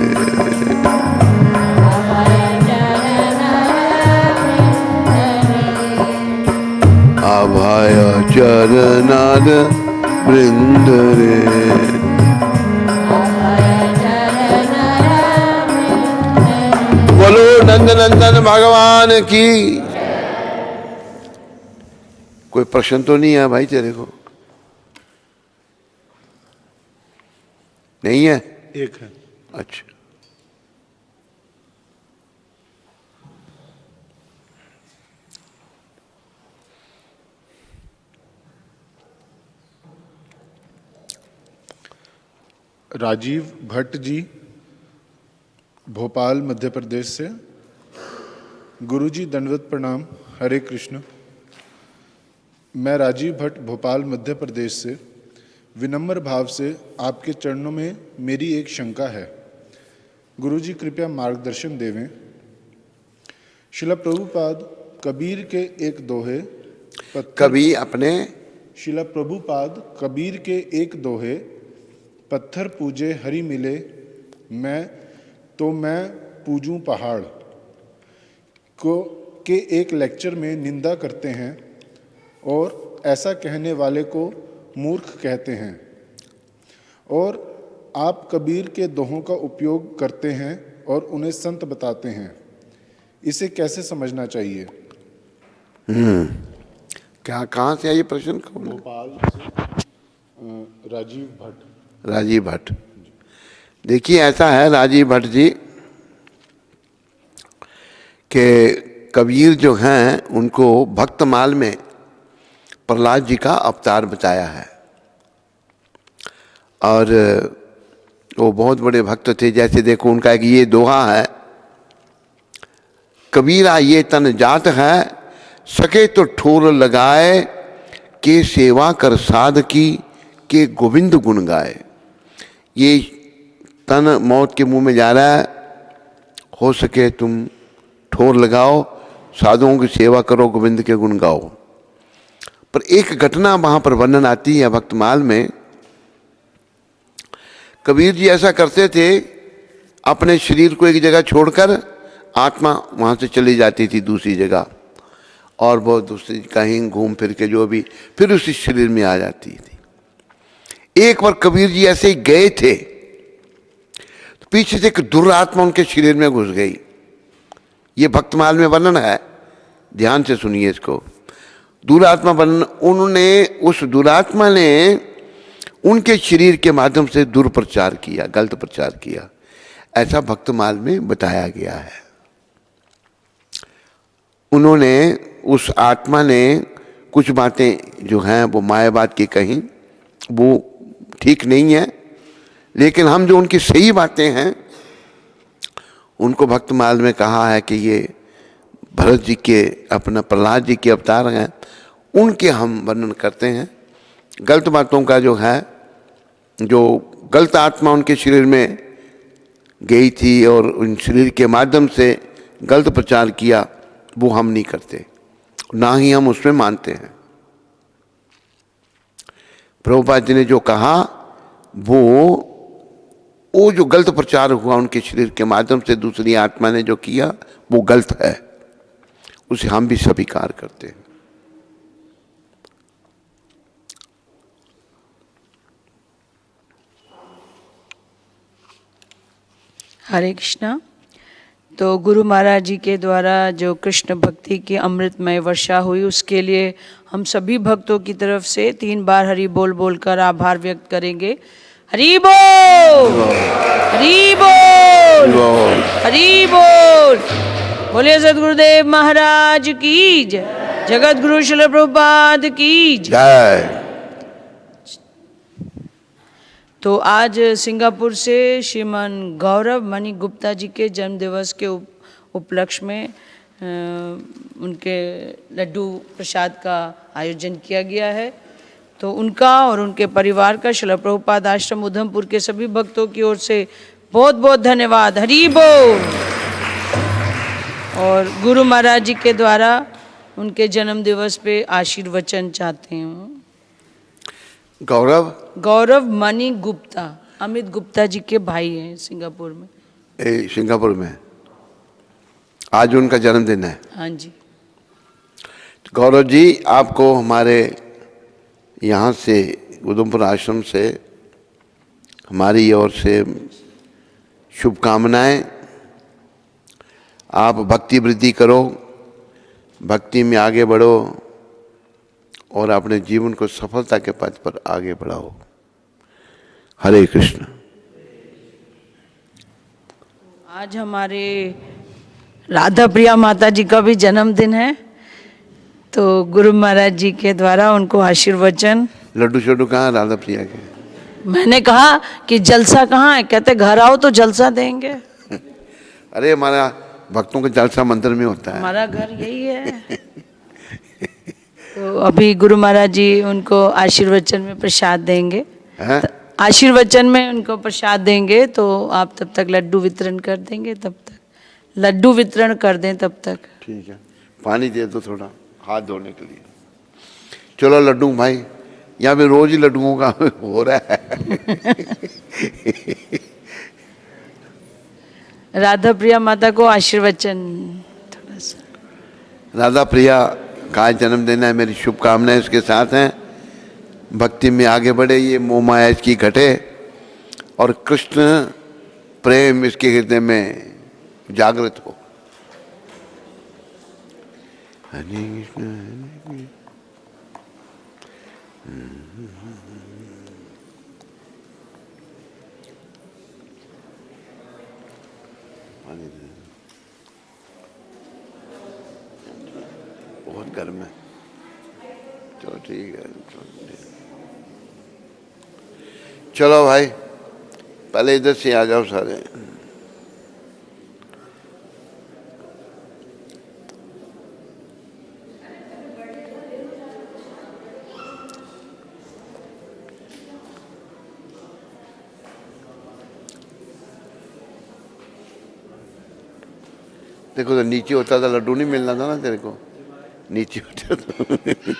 अभय चरण वृंद रे बोलो नंद नंदन भगवान की। कोई प्रश्न तो नहीं है भाई तेरे को? नहीं है? एक है। अच्छा, राजीव भट्ट जी, भोपाल मध्य प्रदेश से। गुरुजी दंडवत प्रणाम, हरे कृष्ण। मैं राजीव भट्ट, भोपाल मध्य प्रदेश से विनम्र भाव से आपके चरणों में मेरी एक शंका है। गुरुजी कृपया मार्गदर्शन देवें। शिला प्रभुपाद कबीर के एक दोहे कभी अपने शिला प्रभुपाद कबीर के एक दोहे पत्थर पूजे हरि मिले मैं पूजूं पहाड़ को के एक लेक्चर में निंदा करते हैं और ऐसा कहने वाले को मूर्ख कहते हैं, और आप कबीर के दोहों का उपयोग करते हैं और उन्हें संत बताते हैं। इसे कैसे समझना चाहिए? क्या कहाँ से है ये प्रश्न? भोपाल से राजीव भट्ट। राजीव भट्ट। देखिए ऐसा है राजीव भट्ट जी कि कबीर जो हैं उनको भक्तमाल में प्रहलाद जी का अवतार बताया है, और वो बहुत बड़े भक्त थे। जैसे देखो उनका एक ये दोहा है, कबीरा ये तन जात है सके तो ठोर लगाए के सेवा कर साध की के गोविंद गुण गाए। ये तन मौत के मुंह में जा रहा है, हो सके तुम ठोर लगाओ, साधुओं की सेवा करो, गोविंद के गुण गाओ। पर एक घटना वहाँ पर वर्णन आती है भक्तमाल में। कबीर जी ऐसा करते थे, अपने शरीर को एक जगह छोड़कर आत्मा वहाँ से चली जाती थी दूसरी जगह, और वो दूसरी कहीं घूम फिर के जो भी फिर उसी शरीर में आ जाती थी। एक बार कबीर जी ऐसे ही गए थे, तो पीछे से एक दुरात्मा उनके शरीर में घुस गई। ये भक्तमाल में वर्णन है, ध्यान से सुनिए इसको। दुरात्मा वर्णन, उस दुरात्मा ने उनके शरीर के माध्यम से दुर्प्रचार किया, गलत प्रचार किया, ऐसा भक्तमाल में बताया गया है। उन्होंने, उस आत्मा ने कुछ बातें जो हैं वो मायावाद की कहीं, वो ठीक नहीं है, लेकिन हम जो उनकी सही बातें हैं उनको भक्तमाल में कहा है कि ये भरत जी के, अपना प्रहलाद जी के अवतार हैं, उनके हम वर्णन करते हैं। गलत बातों का जो है, जो गलत आत्मा उनके शरीर में गई थी और उन शरीर के माध्यम से गलत प्रचार किया, वो हम नहीं करते, ना ही हम उसमें मानते हैं। प्रभुपाद जी ने जो कहा वो जो गलत प्रचार हुआ उनके शरीर के माध्यम से दूसरी आत्मा ने जो किया वो गलत है, उसे हम भी स्वीकार करते हैं। हरे कृष्णा। तो गुरु महाराज जी के द्वारा जो कृष्ण भक्ति की अमृतमय वर्षा हुई उसके लिए हम सभी भक्तों की तरफ से 3 बार हरि बोल बोलकर आभार व्यक्त करेंगे। हरि बोल, हरि बोल, हरि बोल। बोलिए सद्गुरुदेव महाराज की जय, जगत गुरु श्रील प्रभुपाद की जय। तो आज सिंगापुर से श्रीमान गौरव मणि गुप्ता जी के जन्म दिवस के उपलक्ष्य में उनके लड्डू प्रसाद का आयोजन किया गया है। तो उनका और उनके परिवार का श्रील प्रभुपाद आश्रम उधमपुर के सभी भक्तों की ओर से बहुत बहुत धन्यवाद। हरि बोल। और गुरु महाराज जी के द्वारा उनके जन्म दिवस पे आशीर्वचन चाहते हैं। गौरव मणि गुप्ता, अमित गुप्ता जी के भाई हैं सिंगापुर में। सिंगापुर में आज उनका जन्मदिन है। हाँ जी। गौरव जी, आपको हमारे यहाँ से उधमपुर आश्रम से हमारी ओर से शुभकामनाएं। आप भक्ति वृद्धि करो, भक्ति में आगे बढ़ो और अपने जीवन को सफलता के पथ पर आगे बढ़ाओ। हरे कृष्ण। आज हमारे राधा प्रिया माता जी का भी जन्मदिन है, तो गुरु महाराज जी के द्वारा उनको आशीर्वचन। लड्डू शड्डू कहाँ राधा प्रिया के? मैंने कहा कि जलसा कहाँ है, कहते घर आओ तो जलसा देंगे। अरे हमारा भक्तों का जलसा मंदिर में होता है, हमारा घर यही है। तो अभी गुरु महाराज जी उनको आशीर्वचन में प्रसाद देंगे। आशीर्वचन में उनको प्रसाद देंगे, तो आप तब तक लड्डू वितरण कर देंगे, तब तक लड्डू वितरण कर दें तब तक। ठीक है, पानी दे दो थोड़ा हाथ धोने के लिए। चलो लड्डू भाई, यहाँ पे रोज ही लड्डुओं का हो रहा है। राधा प्रिया माता को आशीर्वचन थोड़ा सा। राधा प्रिया का जन्मदिन है, मेरी शुभकामनाएं इसके साथ हैं। भक्ति में आगे बढ़े, ये मोह माया इसकी घटे और कृष्ण प्रेम इसके हृदय में जागृत हो। हरे कृष्ण हरे बहुत गर्म है। चलो ठीक है, चलो भाई पहले इधर से आ जाओ सारे। देखो तो नीचे होता था लड्डू नहीं मिलना था ना तेरे को, नीचे होता था।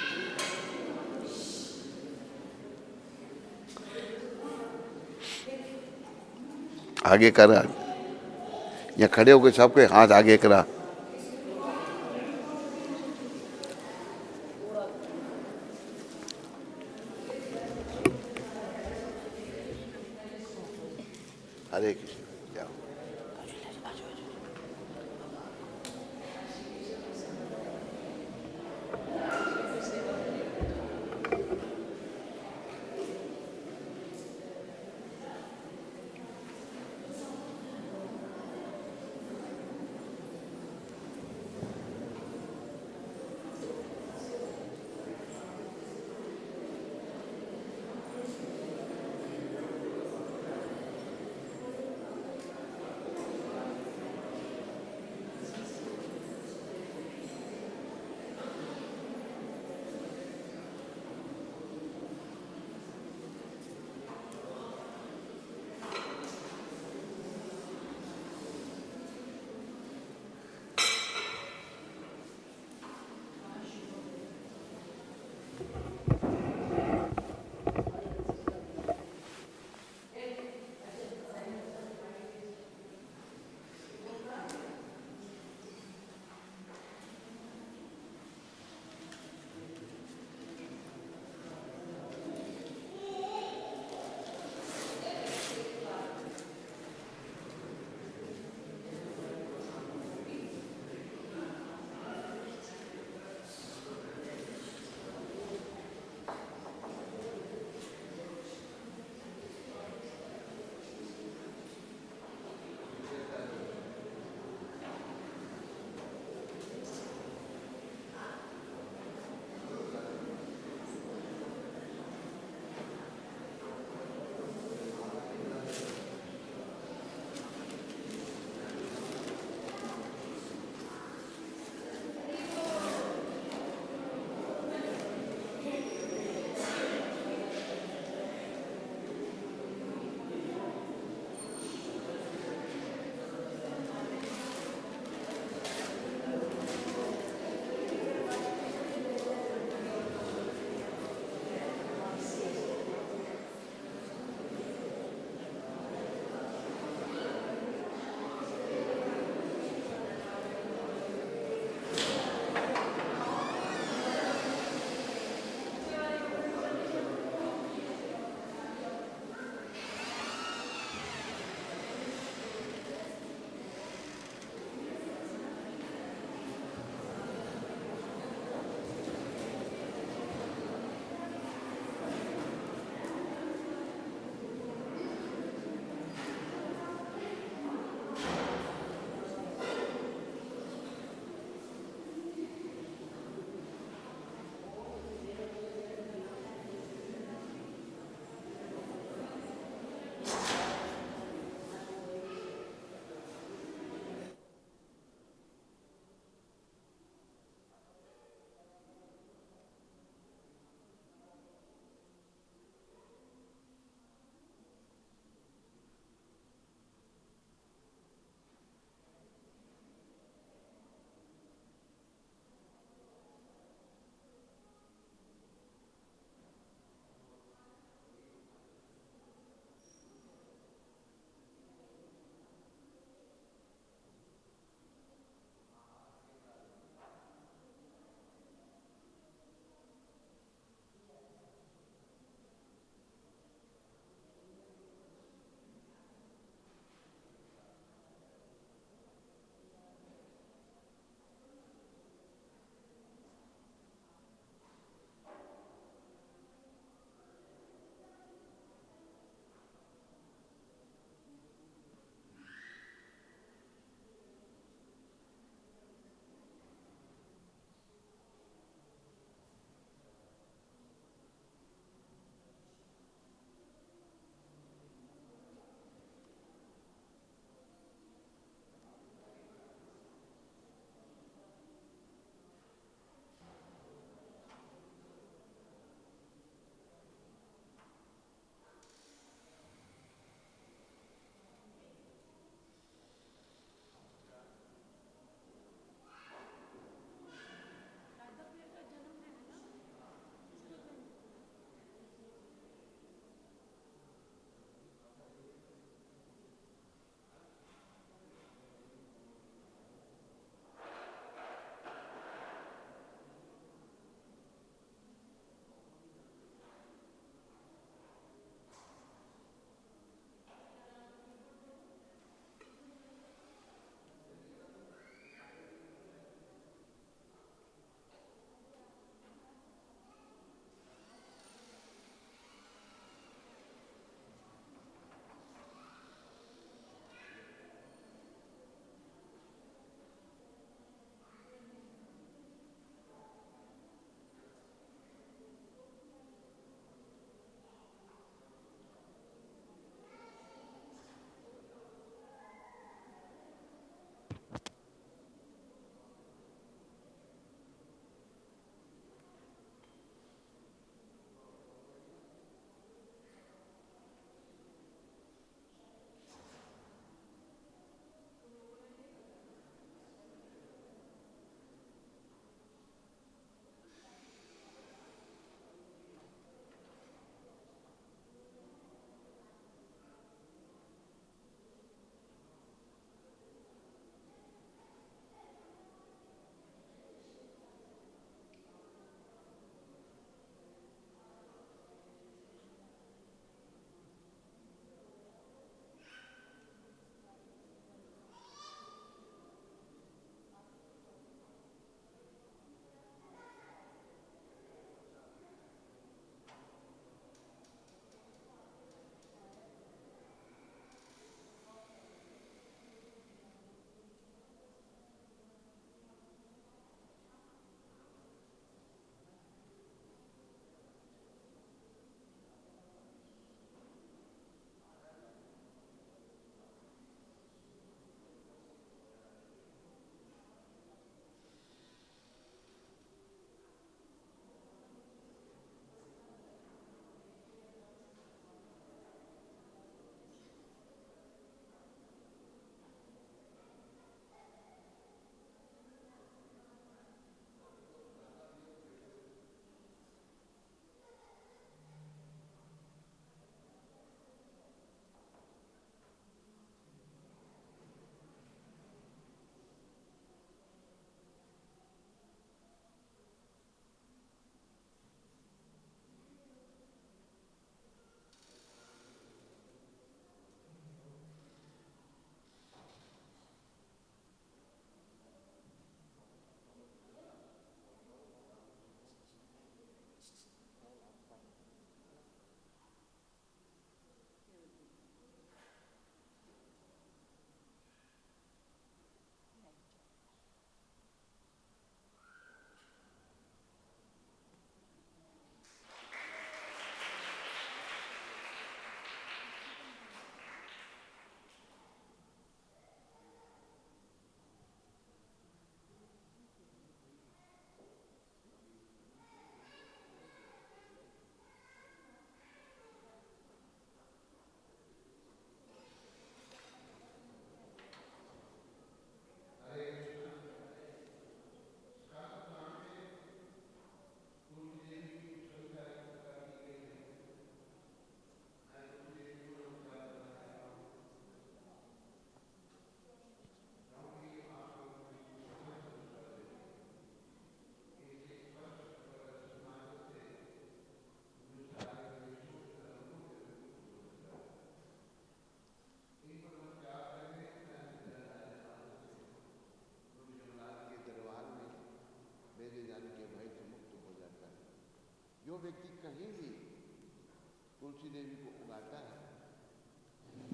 आगे कर, या खड़े होकर सबके हाथ आगे करा। हरे कृष्ण।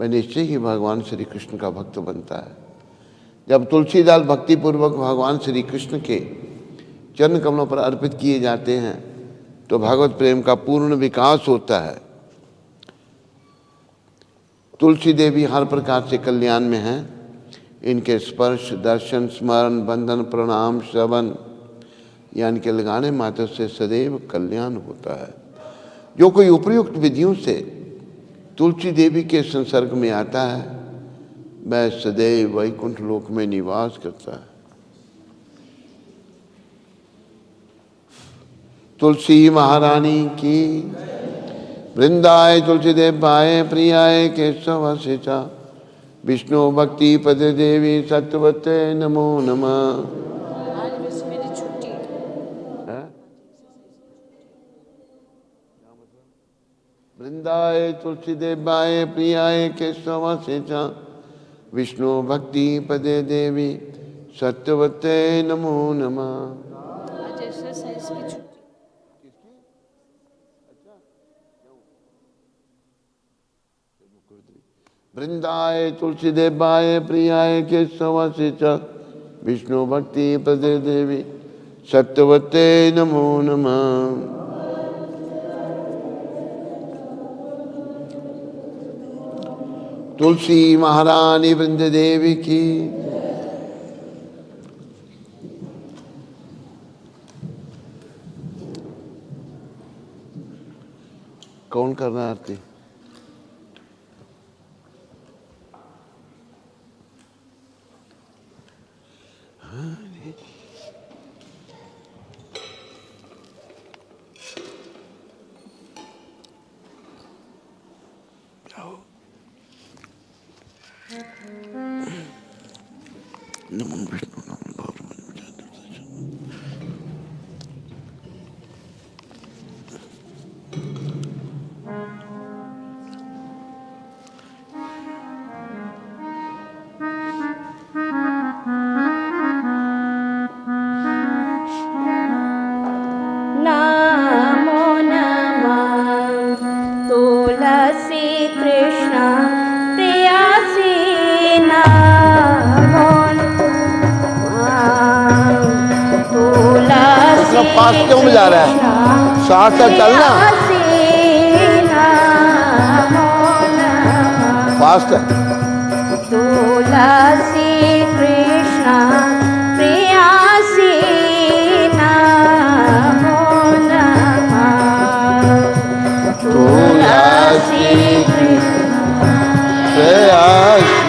वह निश्चय ही भगवान श्री कृष्ण का भक्त बनता है। जब तुलसीदाल भक्तिपूर्वक भगवान श्री कृष्ण के चरण कमलों पर अर्पित किए जाते हैं तो भागवत प्रेम का पूर्ण विकास होता है। तुलसी देवी हर प्रकार से कल्याण में हैं। इनके स्पर्श, दर्शन, स्मरण, बंधन, प्रणाम, श्रवण यानी के लगाने मात्र से सदैव कल्याण होता है। जो कोई उपयुक्त विधियों से तुलसी देवी के संसर्ग में आता है वह सदैव वैकुंठ लोक में निवास करता है। तुलसी महारानी की, वृंदाय तुलसी देवाय प्रियाय केशव शिचा, विष्णु भक्ति पद देवी सत्यवते नमो नमः। वृंदाय तुलसी देवाय प्रियाय केशव शिचा, विष्णु भक्ति पदे देवी सत्यवते नमो नमः। वृंदाय तुलसी देवाय प्रियाय केशव शिचा, विष्णु भक्ति पदे देवी सत्यवते नमो नमः। तुलसी महारानी वृंद देवी की। कौन कर रहा है आरती? नमो विष्णु नमो भगवान। नमो नमः तुलसी कृष्ण प्रियासी नमो इतना पास क्यों जा रहा है? साथ साथ चलना। फास्ट है। तुलसी कृष्ण प्रियासी नमो नमः। तुलसी कृष्ण प्रियासी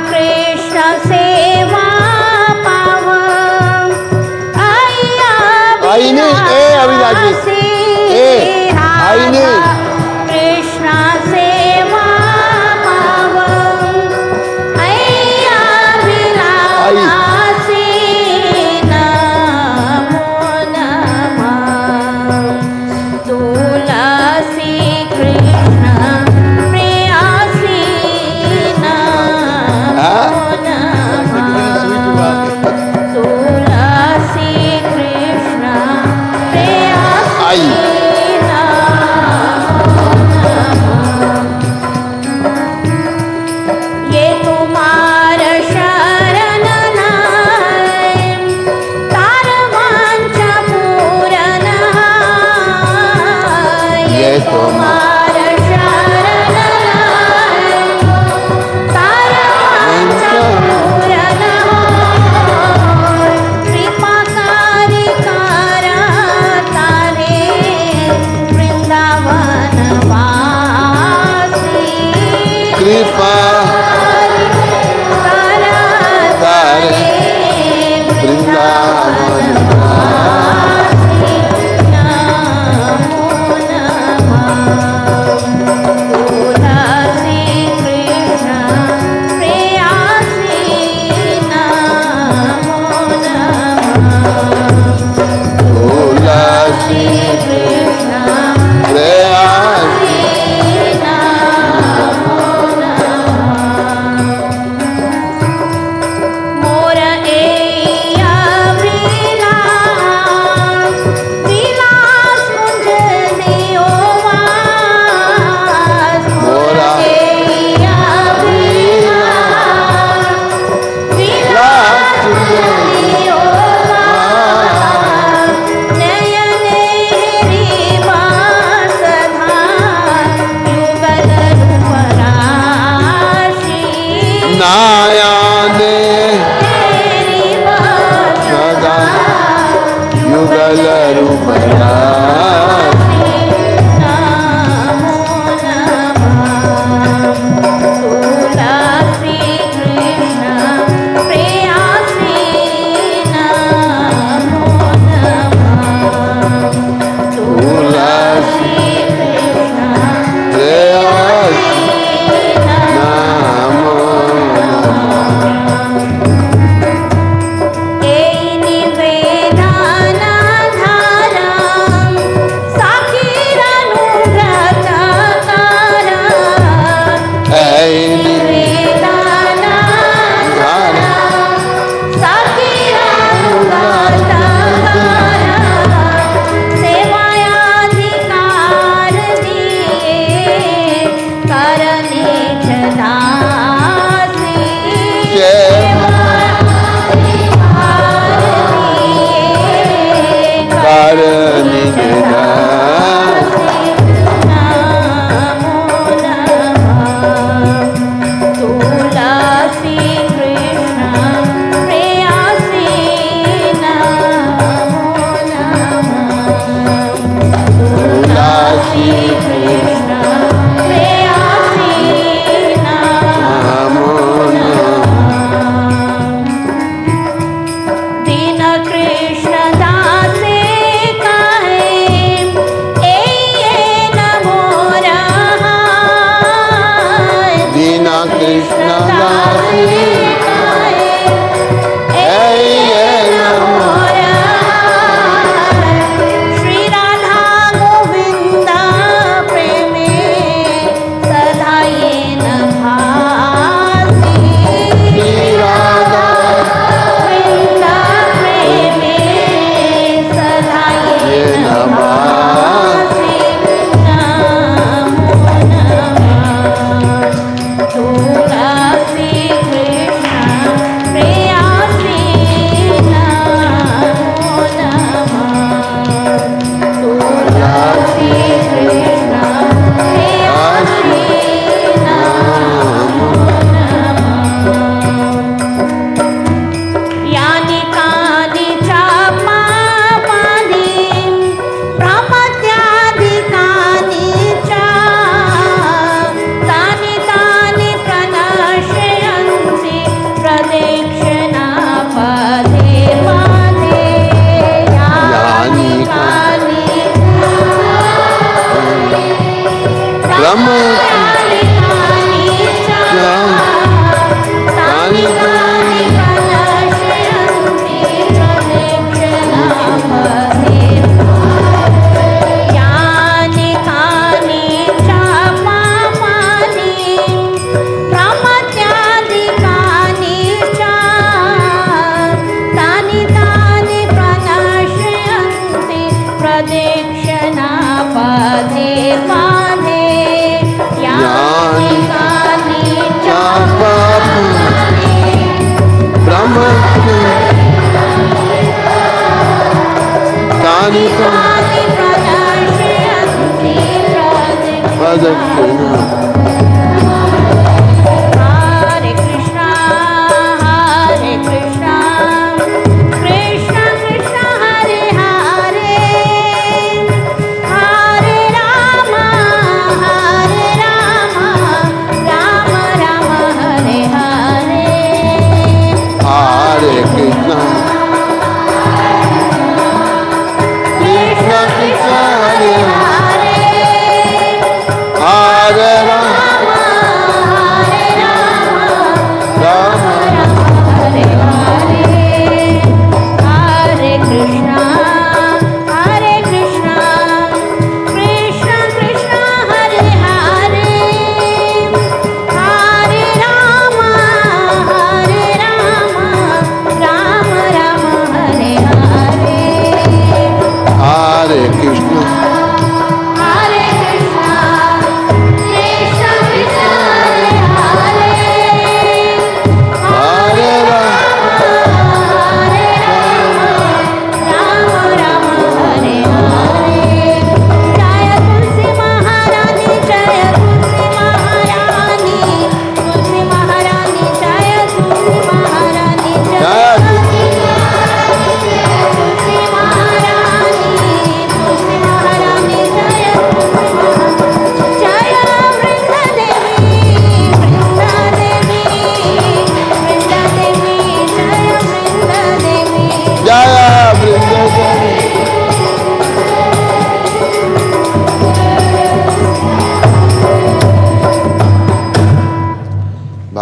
कृष्ण सेवा पावन आई नहीं ए अविनाश जी ए आई नहीं। कृष्ण सेवा पावन अय्या विलासी नमो नमः। तुलसी कृष्ण प्रियासी विठ्ठल रूपया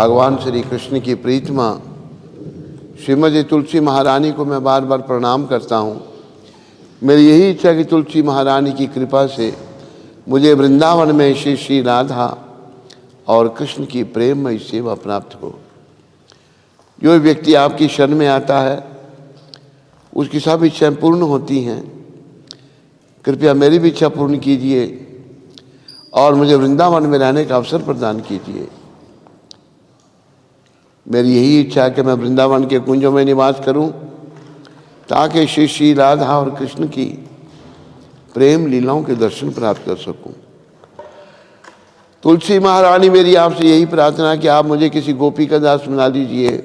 भगवान श्री कृष्ण की प्रीतमा श्रीमती तुलसी महारानी को मैं बार बार प्रणाम करता हूँ। मेरी यही इच्छा कि तुलसी महारानी की कृपा से मुझे वृंदावन में श्री श्री राधा और कृष्ण की प्रेममय सेवा प्राप्त हो। जो व्यक्ति आपकी शरण में आता है उसकी सब इच्छाएं पूर्ण होती हैं। कृपया मेरी भी इच्छा पूर्ण कीजिए और मुझे वृंदावन में रहने का अवसर प्रदान कीजिए। मेरी यही इच्छा है कि मैं वृंदावन के कुंजों में निवास करूं ताकि श्री श्री राधा और कृष्ण की प्रेम लीलाओं के दर्शन प्राप्त कर सकूं। तुलसी महारानी, मेरी आपसे यही प्रार्थना है कि आप मुझे किसी गोपी का दास बना लीजिए,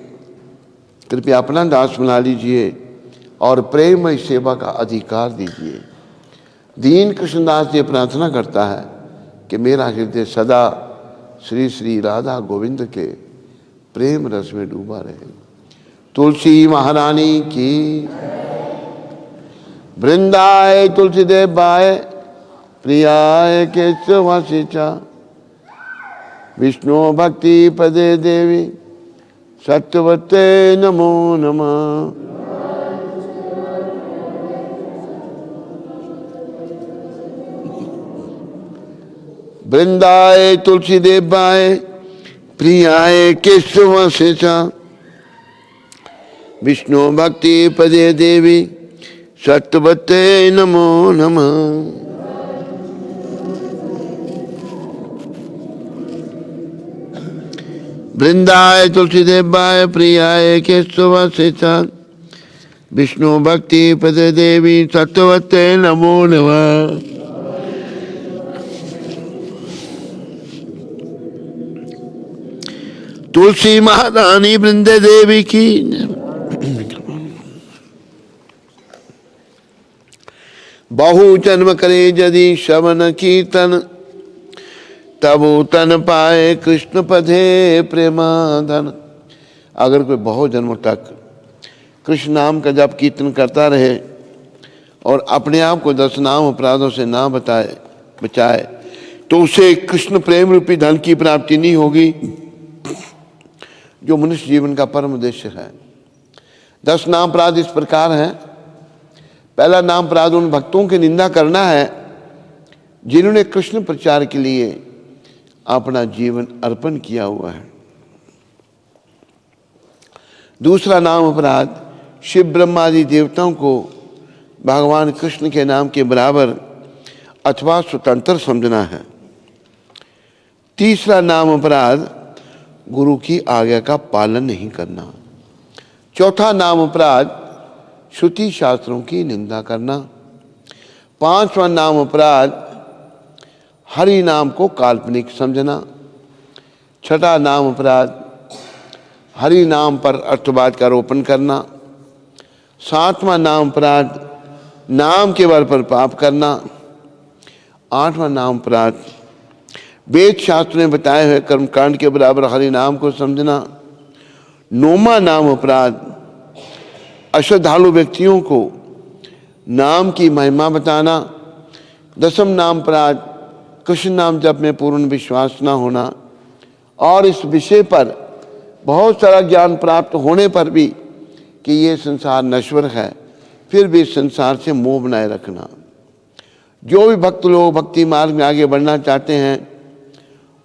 कृपया अपना दास बना लीजिए और प्रेममय सेवा का अधिकार दीजिए। दीन कृष्णदास ये प्रार्थना करता है कि मेरा हृदय सदा श्री श्री राधा गोविंद के प्रेम रस में डूबा रहे। तुलसी महारानी की। वृंदाए तुलसी देवाय प्रियाय केशवासिचा विष्णु भक्ति पदे देवी सत्यवते नमो नमः। वृंदाए तुलसी देवाय प्रियाय केशवासिचा विष्णु भक्ति पदे देवी सत्यवते नमो नमः। वृंदाय तुलसी देवाय प्रियाय केशवासिचा विष्णु भक्ति पदे देवी सत्यवते नमो नमः। तुलसी महारानी वृंदे देवी की। बहु जन्म करे यदि श्रवण कीर्तन तबु तन पाए कृष्ण पदे प्रेमाधन। अगर कोई बहुत जन्म तक कृष्ण नाम का जप कीर्तन करता रहे और अपने आप को 10 नाम अपराधों से ना बचाए तो उसे कृष्ण प्रेम रूपी धन की प्राप्ति नहीं होगी, जो मनुष्य जीवन का परम उद्देश्य है। 10 नाम अपराध इस प्रकार हैं। पहला नाम अपराध उन भक्तों की निंदा करना है जिन्होंने कृष्ण प्रचार के लिए अपना जीवन अर्पण किया हुआ है। दूसरा नाम अपराध शिव ब्रह्मादि देवताओं को भगवान कृष्ण के नाम के बराबर अथवा स्वतंत्र समझना है। तीसरा नाम अपराध गुरु की आज्ञा का पालन नहीं करना। चौथा नाम अपराध श्रुति शास्त्रों की निंदा करना। 5वां नाम अपराध हरि नाम को काल्पनिक समझना। 6ठा नाम अपराध हरि नाम पर अर्थवाद का आरोपण करना। 7वां नाम अपराध नाम के बल पर पाप करना। 8वां नाम अपराध वेद शास्त्र में बताए हुए कर्मकांड के बराबर हरि नाम को समझना। 9वां नाम अपराध अश्रद्धालु व्यक्तियों को नाम की महिमा बताना। 10वां नाम अपराध कृष्ण नाम जप में पूर्ण विश्वास न होना और इस विषय पर बहुत सारा ज्ञान प्राप्त होने पर भी कि ये संसार नश्वर है, फिर भी संसार से मोह बनाए रखना। जो भी भक्त लोग भक्ति मार्ग में आगे बढ़ना चाहते हैं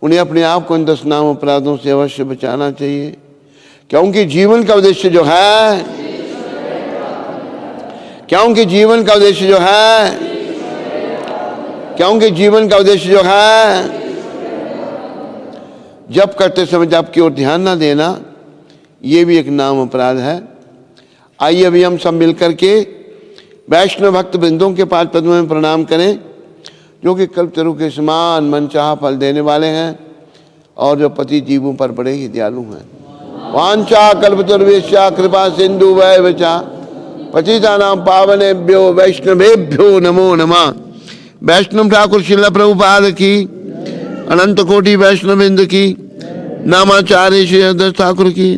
उन्हें अपने आप को इन 10 नाम अपराधों से अवश्य बचाना चाहिए, क्योंकि जीवन का उद्देश्य जो है क्योंकि जीवन का उद्देश्य जो है जप करते समय जप की ओर ध्यान ना देना, ये भी एक नाम अपराध है। आइए अभी हम सब मिलकर के वैष्णव भक्त वृंदों के पाद पद्मों में प्रणाम करें, जो कि कल्पतरु के समान मनचाहा फल देने वाले हैं और जो पति जीवों पर बड़े ही दयालु हैं। वांछा कल्पतरुभ्यश्च कृपा सिंधु वैवचा पतितानां पावनेभ्यो वैष्णवेभ्यो नमो नमः। वैष्णव ठाकुर श्रील प्रभुपाद की, अनंत कोटि वैष्णववृंद की, नामाचार्य श्री हरिदास ठाकुर की।